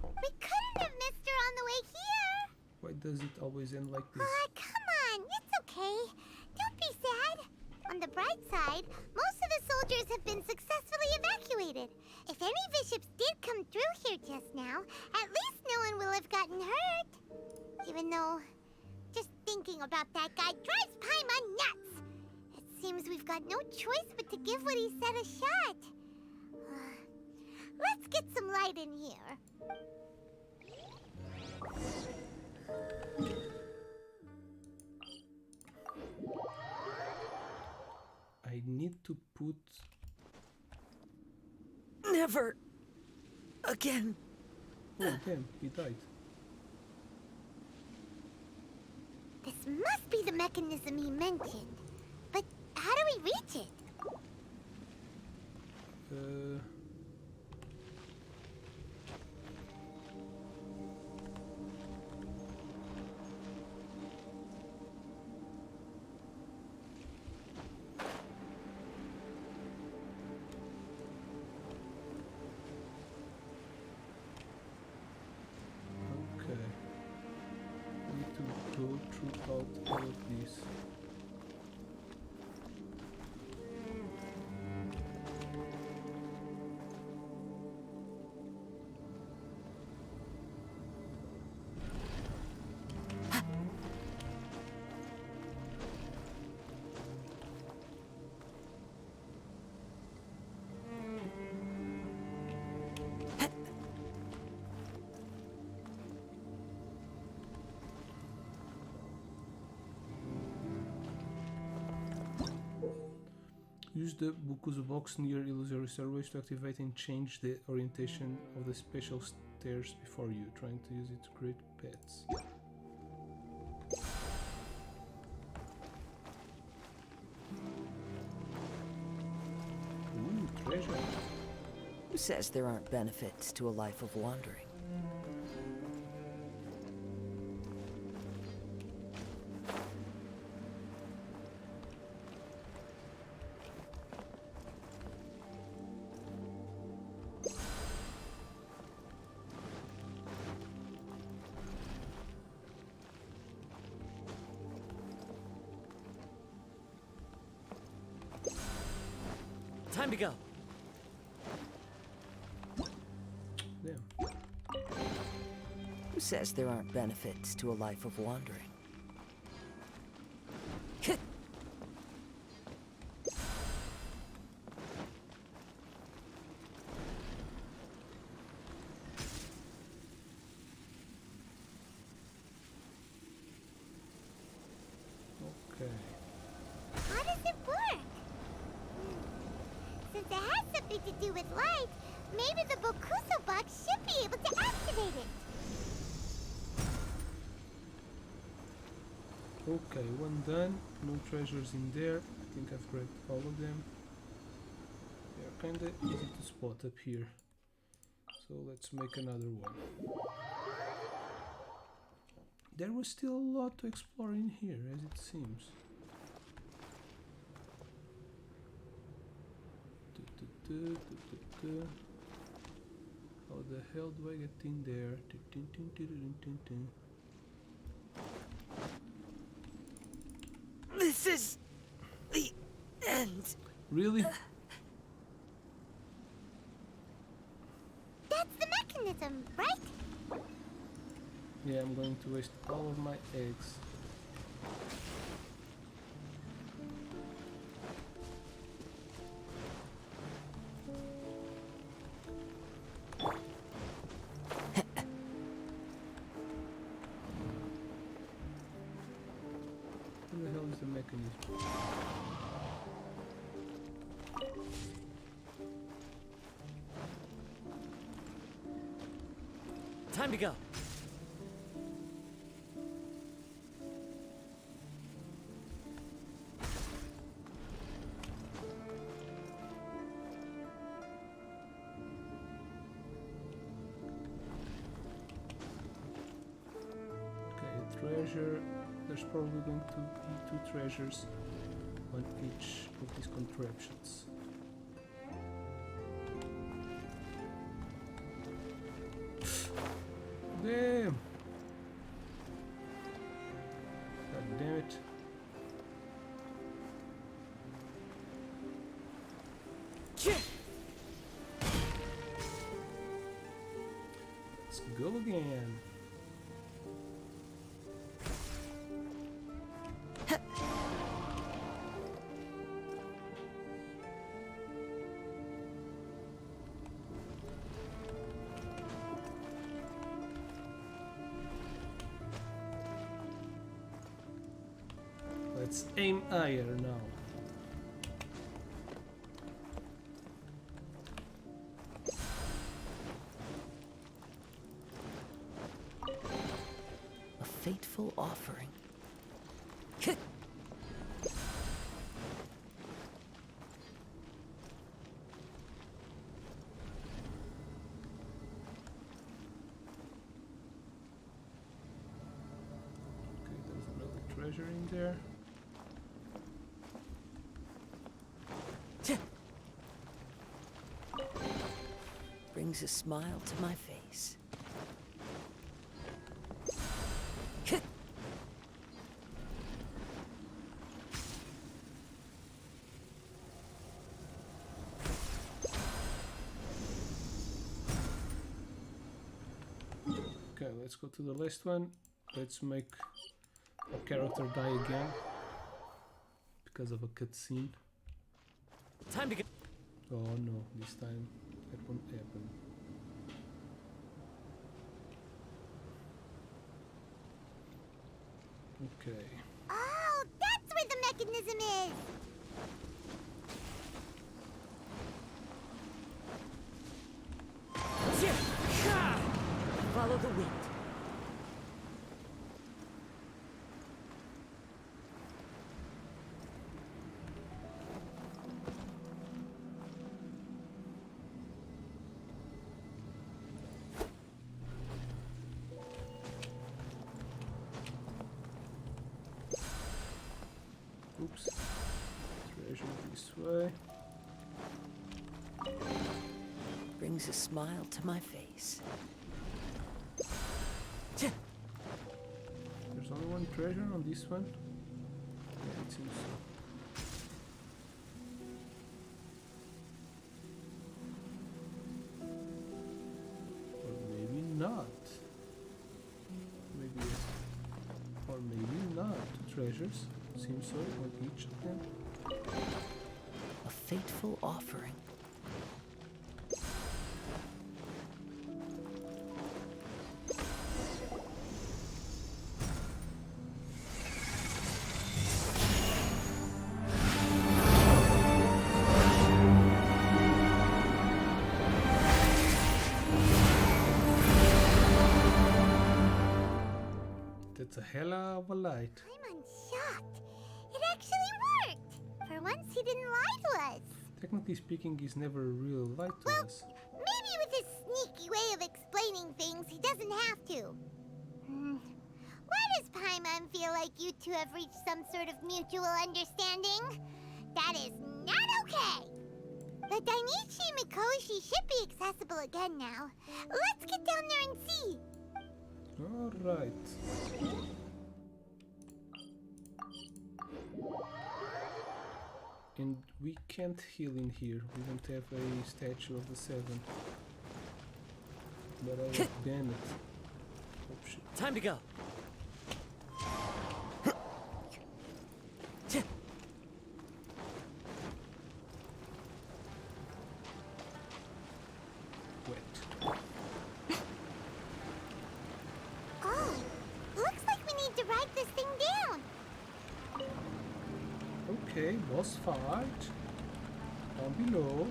We couldn't have missed her on the way here! Why does it always end like this? Come on, it's okay. Don't be sad. On the bright side, most of the soldiers have been successfully evacuated. If any bishops did come through here just now, at least no one will have gotten hurt. Even though, just thinking about that guy drives Paimon nuts. It seems we've got no choice but to give what he said a shot. Let's get some light in here. I need to put... Never again. Oh, again, he died. This must be the mechanism he mentioned. But how do we reach it? about all of this? Use the Bukuzu box near illusory stairways to activate and change the orientation of the special stairs before you. Trying to use it to create pets. Ooh, treasure. Who says there aren't benefits to a life of wandering? Time to go. Damn. Who says there aren't benefits to a life of wandering? Okay. How does it work? Since it has something to do with light, maybe the Bokuso box should be able to activate it. Okay, one done. No treasures in there. I think I've grabbed all of them. They're kinda easy to spot up here. So let's make another one. There was still a lot to explore in here, as it seems. How the hell do I get in there? This is the end. Really? That's the mechanism, right? Yeah, I'm going to waste all of my eggs. Where the hell is the mechanism? Time to go. Treasure. There's probably going to be 2 treasures on each of these contraptions. Damn! God damn it. Let's go again. Let's aim higher now. A fateful offering. Okay, there's another treasure in there. Brings a smile to my face. let's go to the last one. Let's make a character die again because of a cutscene. Time to go. Oh no, this time that won't happen. Okay. Oh, that's where the mechanism is! Follow the wind. Oops. Treasure this way. Brings a smile to my face. There's only one treasure on this one. Yeah, it seems so. Or maybe not. Maybe yes. Or maybe not. Treasures. Seems so on each of them. A fateful offering. That's a hell of a light. I'm shocked. It actually worked! For once, he didn't lie to us. Technically speaking, he's never a real light to us. Maybe with his sneaky way of explaining things, he doesn't have to. Why does Paimon feel like you two have reached some sort of mutual understanding? That is not okay! The Dainichi Mikoshi should be accessible again now. Let's get down there and see. Alright. And we can't heal in here. We don't have a statue of the Seven. But I damn it. Oh shit. Time to go. Wet. Oh, looks like we need to write this thing down. Okay, boss fight. Down below.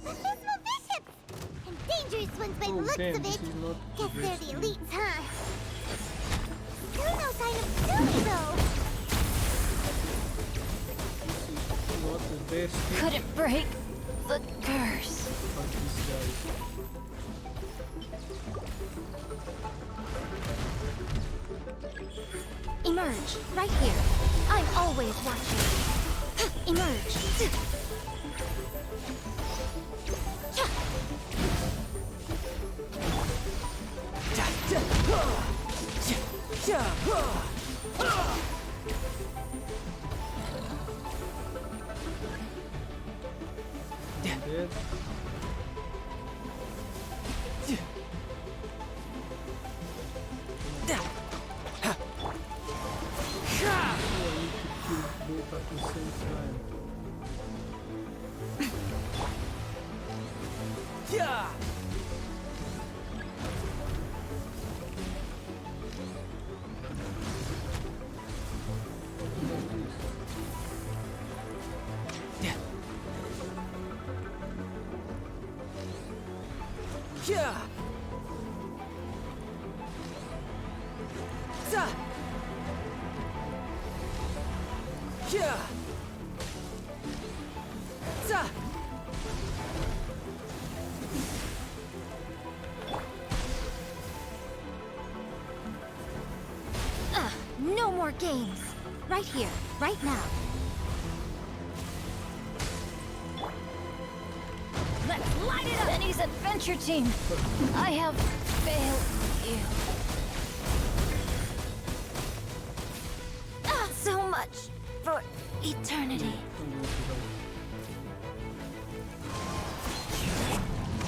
Abysmal bishops! And dangerous ones by the Oh looks damn, of this it. is not Guess the they're best the view. elites, huh? Still no sign of Sumi, though. This is not the best view. Couldn't break the curse. Fuck these guys. Emerge, right here. I'm always watching. Emerge. Dead. Oh, I need to kill both at the same time. No more games. Right here, right now. Let's light it up! Benny's adventure team. I have failed you. So much for eternity.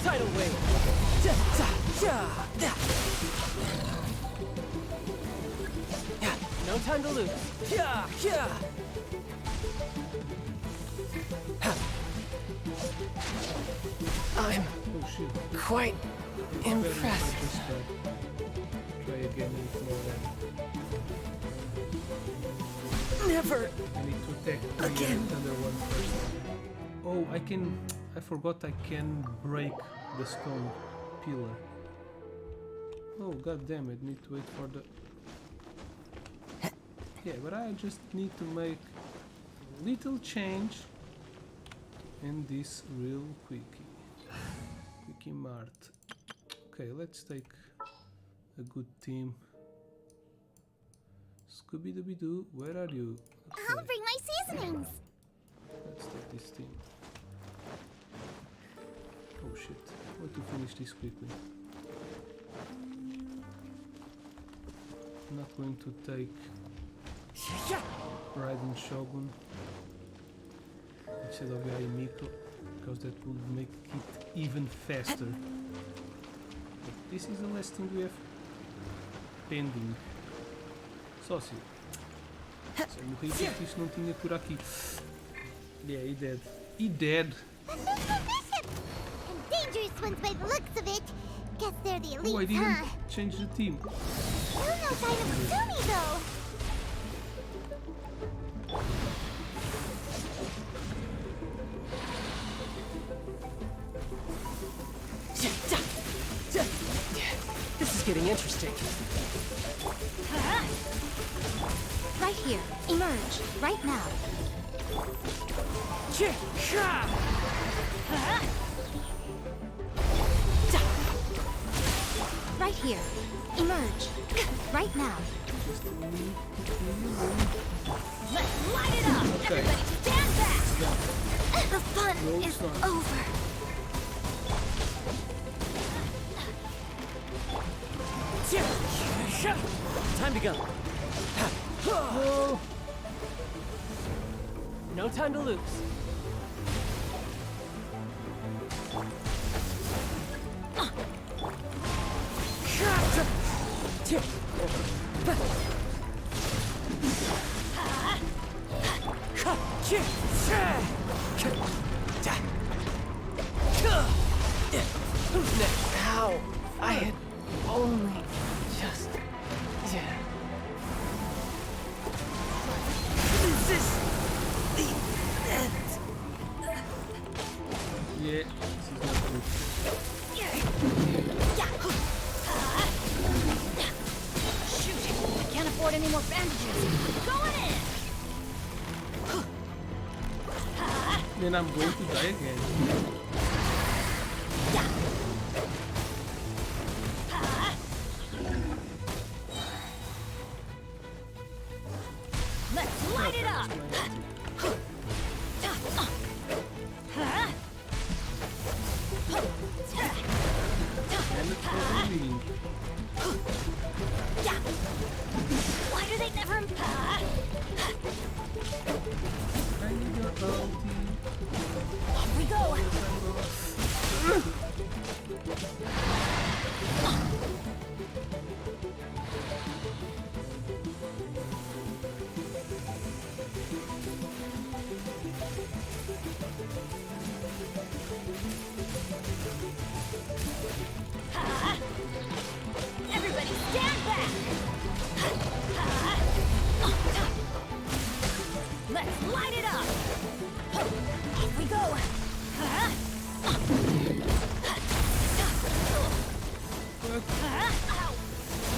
Tidal wave. No time to lose. I'm quite impressed. Try again with more damage. Never I need to attack again. the other one first. Oh, I forgot I can break the stone pillar. Oh, god damn it, need to wait for the... Yeah, but I just need to make a little change in this real quickie. Quickie Mart. Okay, let's take a good team. Scooby-Dooby-Doo, where are you? I'll bring my seasonings. Let's take this team. Oh shit, I want to finish this quickly. I'm not going to take Raiden Shogun instead of Yaimiko, because that would make it even faster. But this is the last thing we have pending. Sócio. Só morri porque isto não tinha por aqui. Yeah, he dead. He dead. And dangerous ones by the looks of it. Guess they're the elite, Oh, I didn't huh? change the team. Still no sign of Azumi, though. This is getting interesting. Right here. Emerge. Right now. Right here. Emerge. Right now. Let's light it up! Okay. Everybody stand back! The fun No, is it's not. over. Time to go. No. No time to lose. Who's next? How? I had only just... Is this the end? Yeah, this is not good. Shoot! I can't afford any more bandages. Going in! Then I'm going to die again. Let's light it up! And it's for me. Why do they never... I need your ulti. Off we go! Everybody stand back! Let's light it up! Off we go!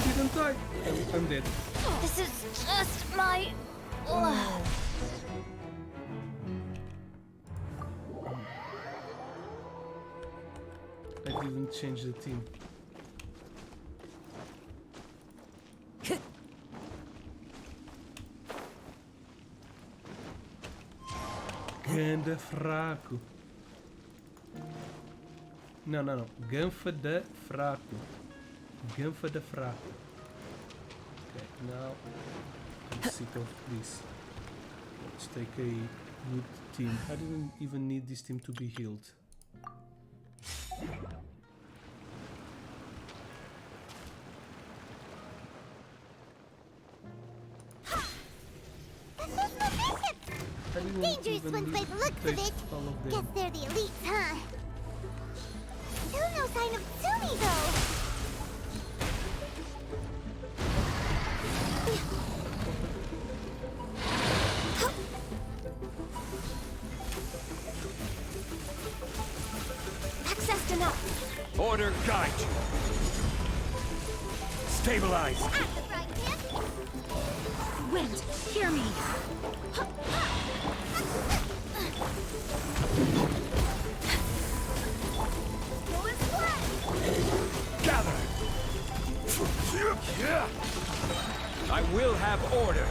You didn't die. I'm dead. This is just my luck. I didn't change the team. Ganda fraco. Não, não, não. Ganfa da fraco. Ganfa da fraco. Okay, now I'm sick of this. Let's take a good team. I didn't even need this team to be healed. Dangerous ones by the looks of it. Guess they're the elites, huh? Still no sign of Tsumi, though. Accessed enough. Order guide you. Stabilize. Wind, hear me. Gather. I will have order.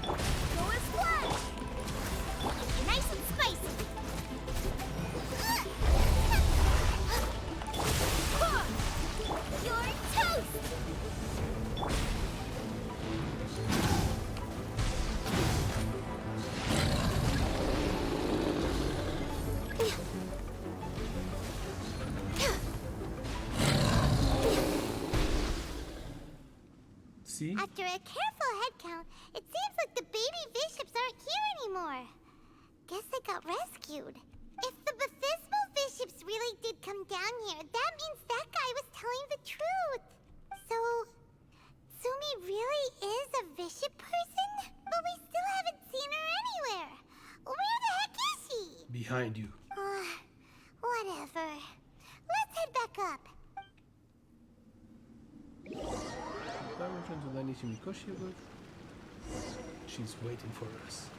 Go as one. Nice and spicy. You're toast. See? After a careful head count, it seems like the baby bishops aren't here anymore. Guess they got rescued. If the baptismal bishops really did come down here, that means that guy was telling the truth. So, Tsumi really is a bishop person? But we still haven't seen her anywhere. Where the heck is she? Behind you. Whatever. Let's head back up. Return to Danichi Mikoshi, but she's waiting for us.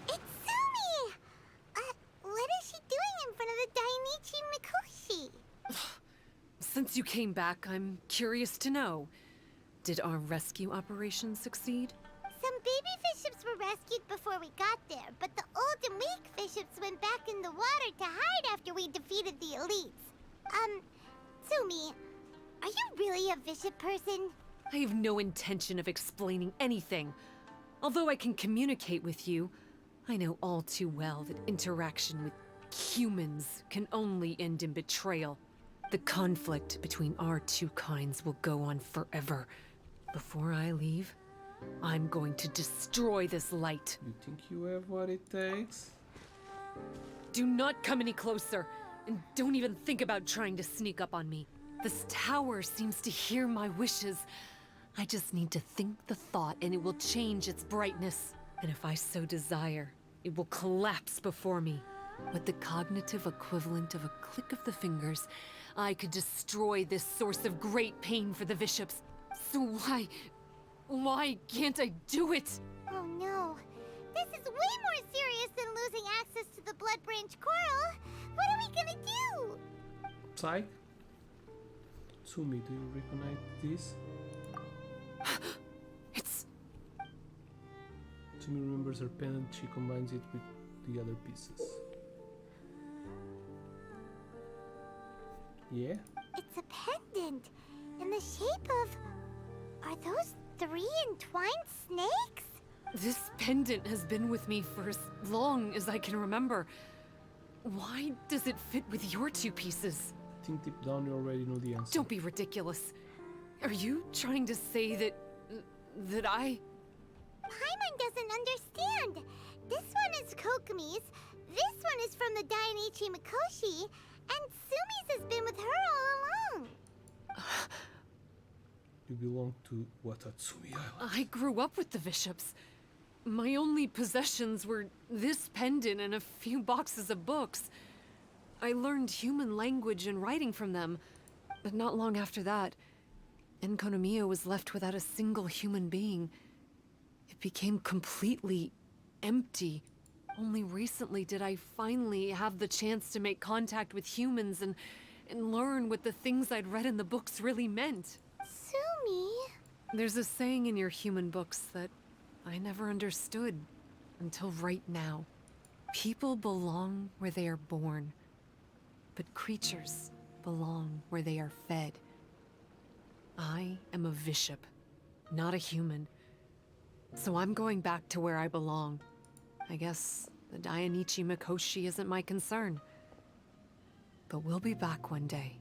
It's Tsumi! What is she doing in front of the Dainichi Mikoshi? Since you came back, I'm curious to know. Did our rescue operation succeed? Some baby bishops were rescued before we got there, but the old and weak bishops went back in the water to hide after we defeated the elites. Tsumi, are you really a bishop person? I have no intention of explaining anything. Although I can communicate with you, I know all too well that interaction with humans can only end in betrayal. The conflict between our two kinds will go on forever. Before I leave, I'm going to destroy this light. You think you have what it takes? Do not come any closer, and don't even think about trying to sneak up on me. This tower seems to hear my wishes. I just need to think the thought and it will change its brightness. And if I so desire, it will collapse before me. With the cognitive equivalent of a click of the fingers, I could destroy this source of great pain for the bishops. So why can't I do it? Oh no. This is way more serious than losing access to the Blood Branch Coral. What are we gonna do? Psych? Tsumi, do you recognize this? It's... Tsumi remembers her pendant, she combines it with the other pieces. Yeah? It's a pendant in the shape of... Are those 3 entwined snakes? This pendant has been with me for as long as I can remember. Why does it fit with your 2 pieces? I think deep down you already know the answer. Don't be ridiculous. Are you trying to say that I... Paimon doesn't understand. This one is Kokumi's, this one is from the Dainichi Mikoshi, and Tsumi's has been with her all along. You belong to Watatsumi Island. I grew up with the bishops. My only possessions were this pendant and a few boxes of books. I learned human language and writing from them, but not long after that, Enkanomiya was left without a single human being. It became completely empty. Only recently did I finally have the chance to make contact with humans and learn what the things I'd read in the books really meant. Tsumi? There's a saying in your human books that I never understood until right now. People belong where they are born. But creatures belong where they are fed. I am a bishop, not a human. So I'm going back to where I belong. I guess the Dainichi Mikoshi isn't my concern. But we'll be back one day.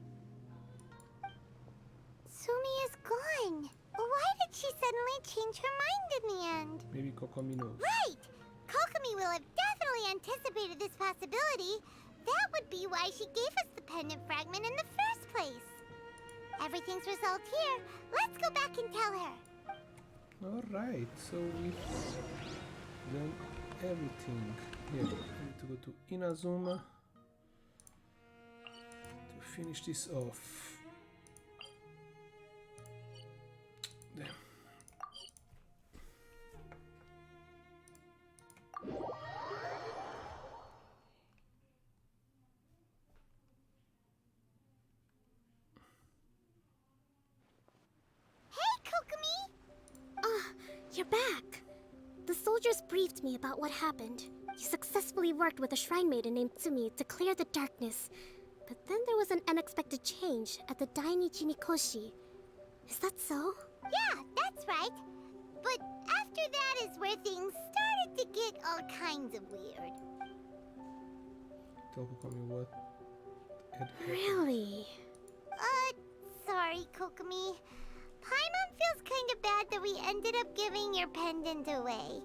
Sumi is gone. Why did she suddenly change her mind in the end? Maybe Kokomi knows. Right! Kokomi will have definitely anticipated this possibility. That would be why she gave us the pendant fragment in the first place. Everything's resolved here. Let's go back and tell her. Alright, so we've done everything. Here, we need to go to Inazuma to finish this off. Damn. You're back. The soldiers briefed me about what happened. You successfully worked with a shrine maiden named Tsumi to clear the darkness. But then there was an unexpected change at the Dainichi Mikoshi. Is that so? Yeah, that's right. But after that is where things started to get all kinds of weird. Tell Kokomi what had happened. Really? Sorry, Kokomi. Paimon feels kind of bad that we ended up giving your pendant away.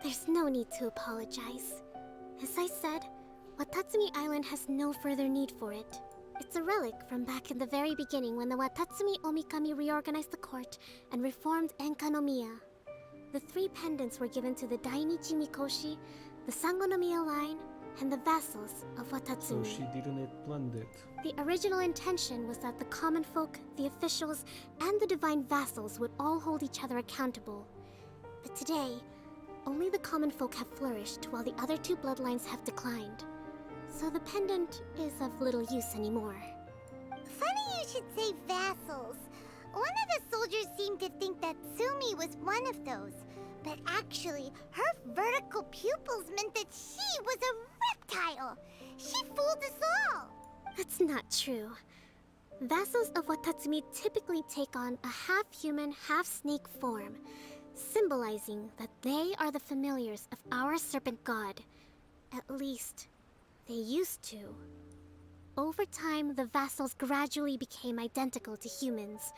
There's no need to apologize. As I said, Watatsumi Island has no further need for it. It's a relic from back in the very beginning when the Watatsumi Omikami reorganized the court and reformed Enkanomiya. The 3 pendants were given to the Dainichi Mikoshi, the Sangonomiya line, and the vassals of Watatsumi. So she didn't plan that. The original intention was that the common folk, the officials, and the divine vassals would all hold each other accountable. But today, only the common folk have flourished while the other 2 bloodlines have declined. So the pendant is of little use anymore. Funny you should say vassals. One of the soldiers seemed to think that Sumi was one of those. But actually, her vertical pupils meant that she was a reptile. She fooled us all. That's not true. Vassals of Watatsumi typically take on a half-human, half-snake form, symbolizing that they are the familiars of our serpent god. At least, they used to. Over time, the vassals gradually became identical to humans,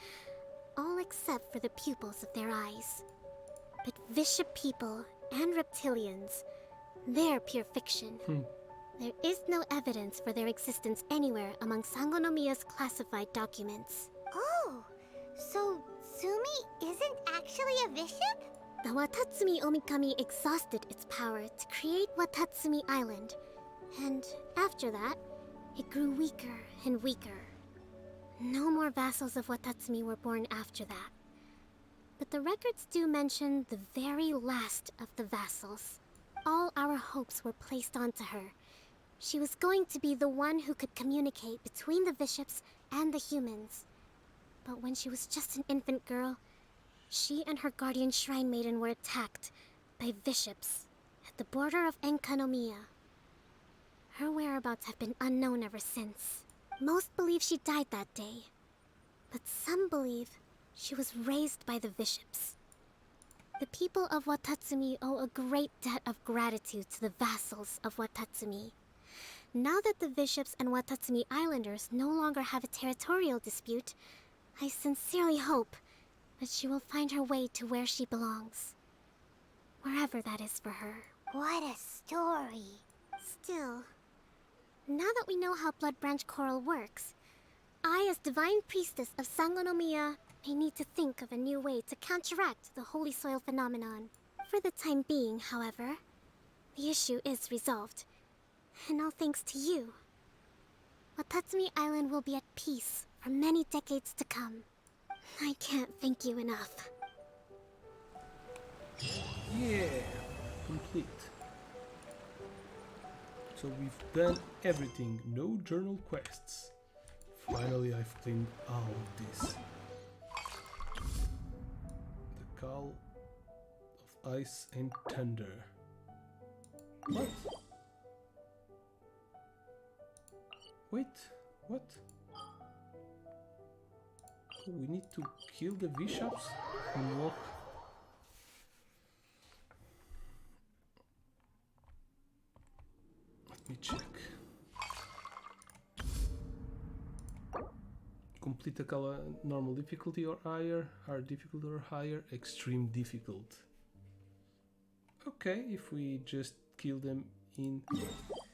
all except for the pupils of their eyes. But bishop people and reptilians, they're pure fiction. There is no evidence for their existence anywhere among Sangonomiya's classified documents. Oh, so Sumi isn't actually a bishop? The Watatsumi Omikami exhausted its power to create Watatsumi Island, and after that, it grew weaker and weaker. No more vassals of Watatsumi were born after that. But the records do mention the very last of the vassals. All our hopes were placed onto her. She was going to be the one who could communicate between the bishops and the humans. But when she was just an infant girl, she and her guardian shrine maiden were attacked by bishops at the border of Enkanomiya. Her whereabouts have been unknown ever since. Most believe she died that day, but some believe she was raised by the bishops. The people of Watatsumi owe a great debt of gratitude to the vassals of Watatsumi. Now that the bishops and Watatsumi Islanders no longer have a territorial dispute, I sincerely hope that she will find her way to where she belongs. Wherever that is for her. What a story. Still, now that we know how Blood Branch Coral works, I, as Divine Priestess of Sangonomiya, may need to think of a new way to counteract the Holy Soil phenomenon. For the time being, however, the issue is resolved. And all thanks to you. Watatsumi Island will be at peace for many decades to come. I can't thank you enough. Yeah, complete. So we've done everything, no journal quests. Finally, I've cleaned all of this. The Call of Ice and Thunder. What? Wait, What? Oh, we need to kill the bishops and walk. Let me check. Complete the color normal difficulty or higher, hard difficulty or higher, extreme difficult. Okay, if we just kill them in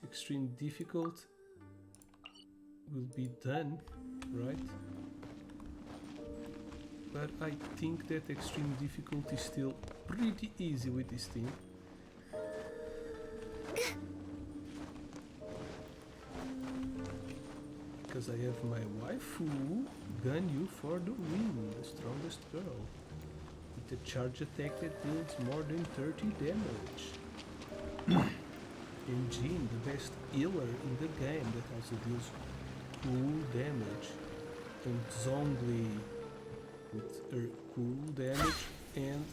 extreme difficult, we'll be done, right? But I think that extreme difficulty is still pretty easy with this team. Because I have my waifu, Ganyu, for the win, the strongest girl. With a charge attack that deals more than 30 damage. And Jin, the best healer in the game, that also deals cool damage. And Zhongli with her cool damage and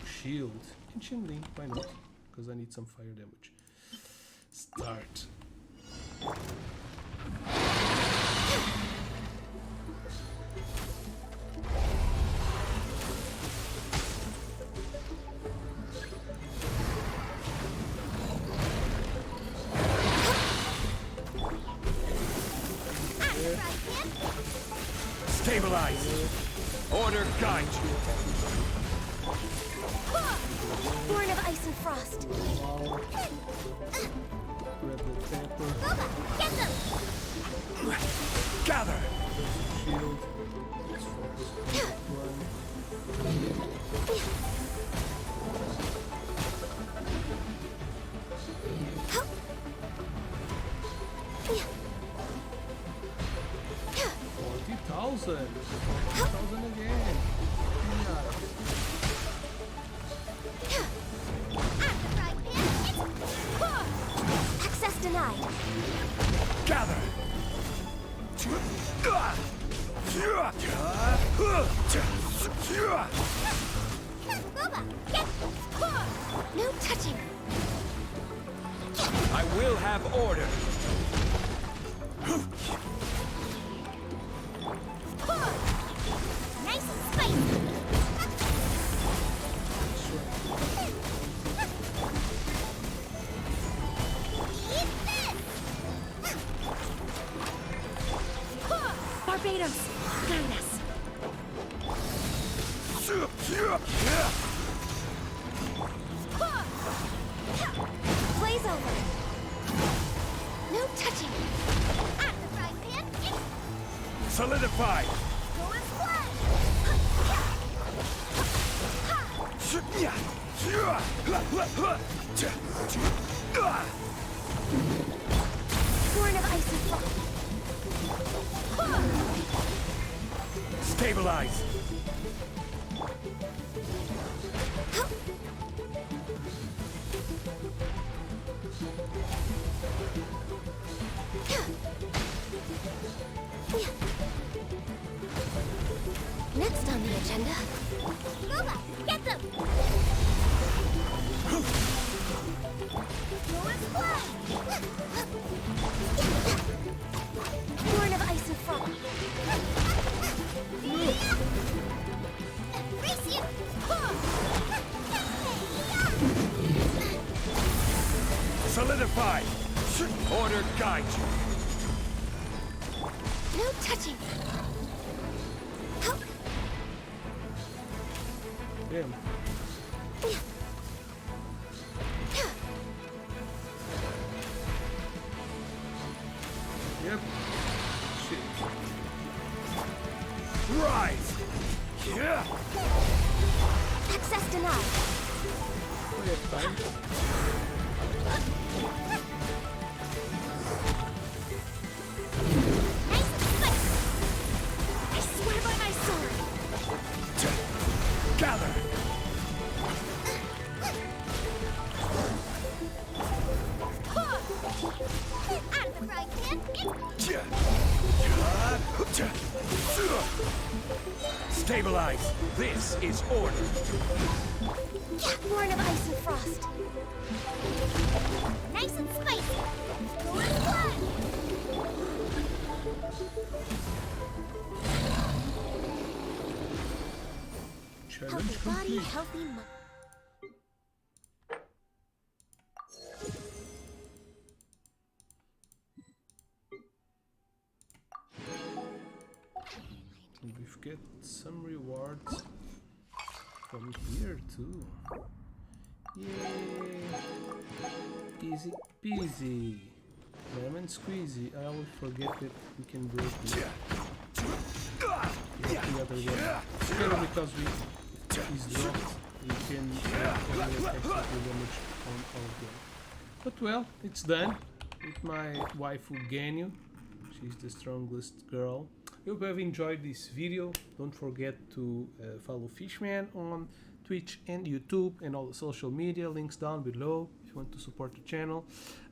shield. And Xingling, why not? Because I need some fire damage. Start. Stabilize! Order guide you! Born of ice and frost. Grab the pepper. Boba, get them! Gather! Shield. Let's focus on one. 40,000 again. Access denied. Gather! Boba, get! No touching. I will have order! Nice and spicy. Barbados, guide us. Blaze over. No touching. At the frying pan. Solidify! Go and fly. Born of ice and frost. Stabilize! Next on the agenda. Boba, get them! Go and fly! Born of ice and frost. Race you! Solidify! Order guide you! No touching. Damn. Yep. Shit. Rise! Yeah! Access denied. We have time. Nice and spicy. I swear by my sword. Gather! Out of the frying pan. Stabilize! This is order! Born of ice and frost. Nice and spicy. Go and fly. Healthy body, healthy mind. We've got some rewards from here too. Yay! Easy peasy. Lemon squeezy. I always forget that we can break the other one. Together because he's dropped, we can eliminate extra damage on all of them. But well, it's done with my waifu Genyu. She's the strongest girl. I hope you have enjoyed this video. Don't forget to follow Fishman on Twitch and YouTube and all the social media links down below if you want to support the channel.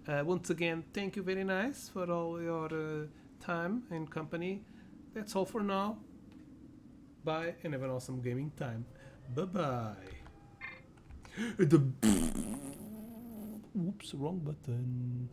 Once again, thank you very nice for all your time and company. That's all for now. Bye and have an awesome gaming time. Bye bye. Oops, wrong button.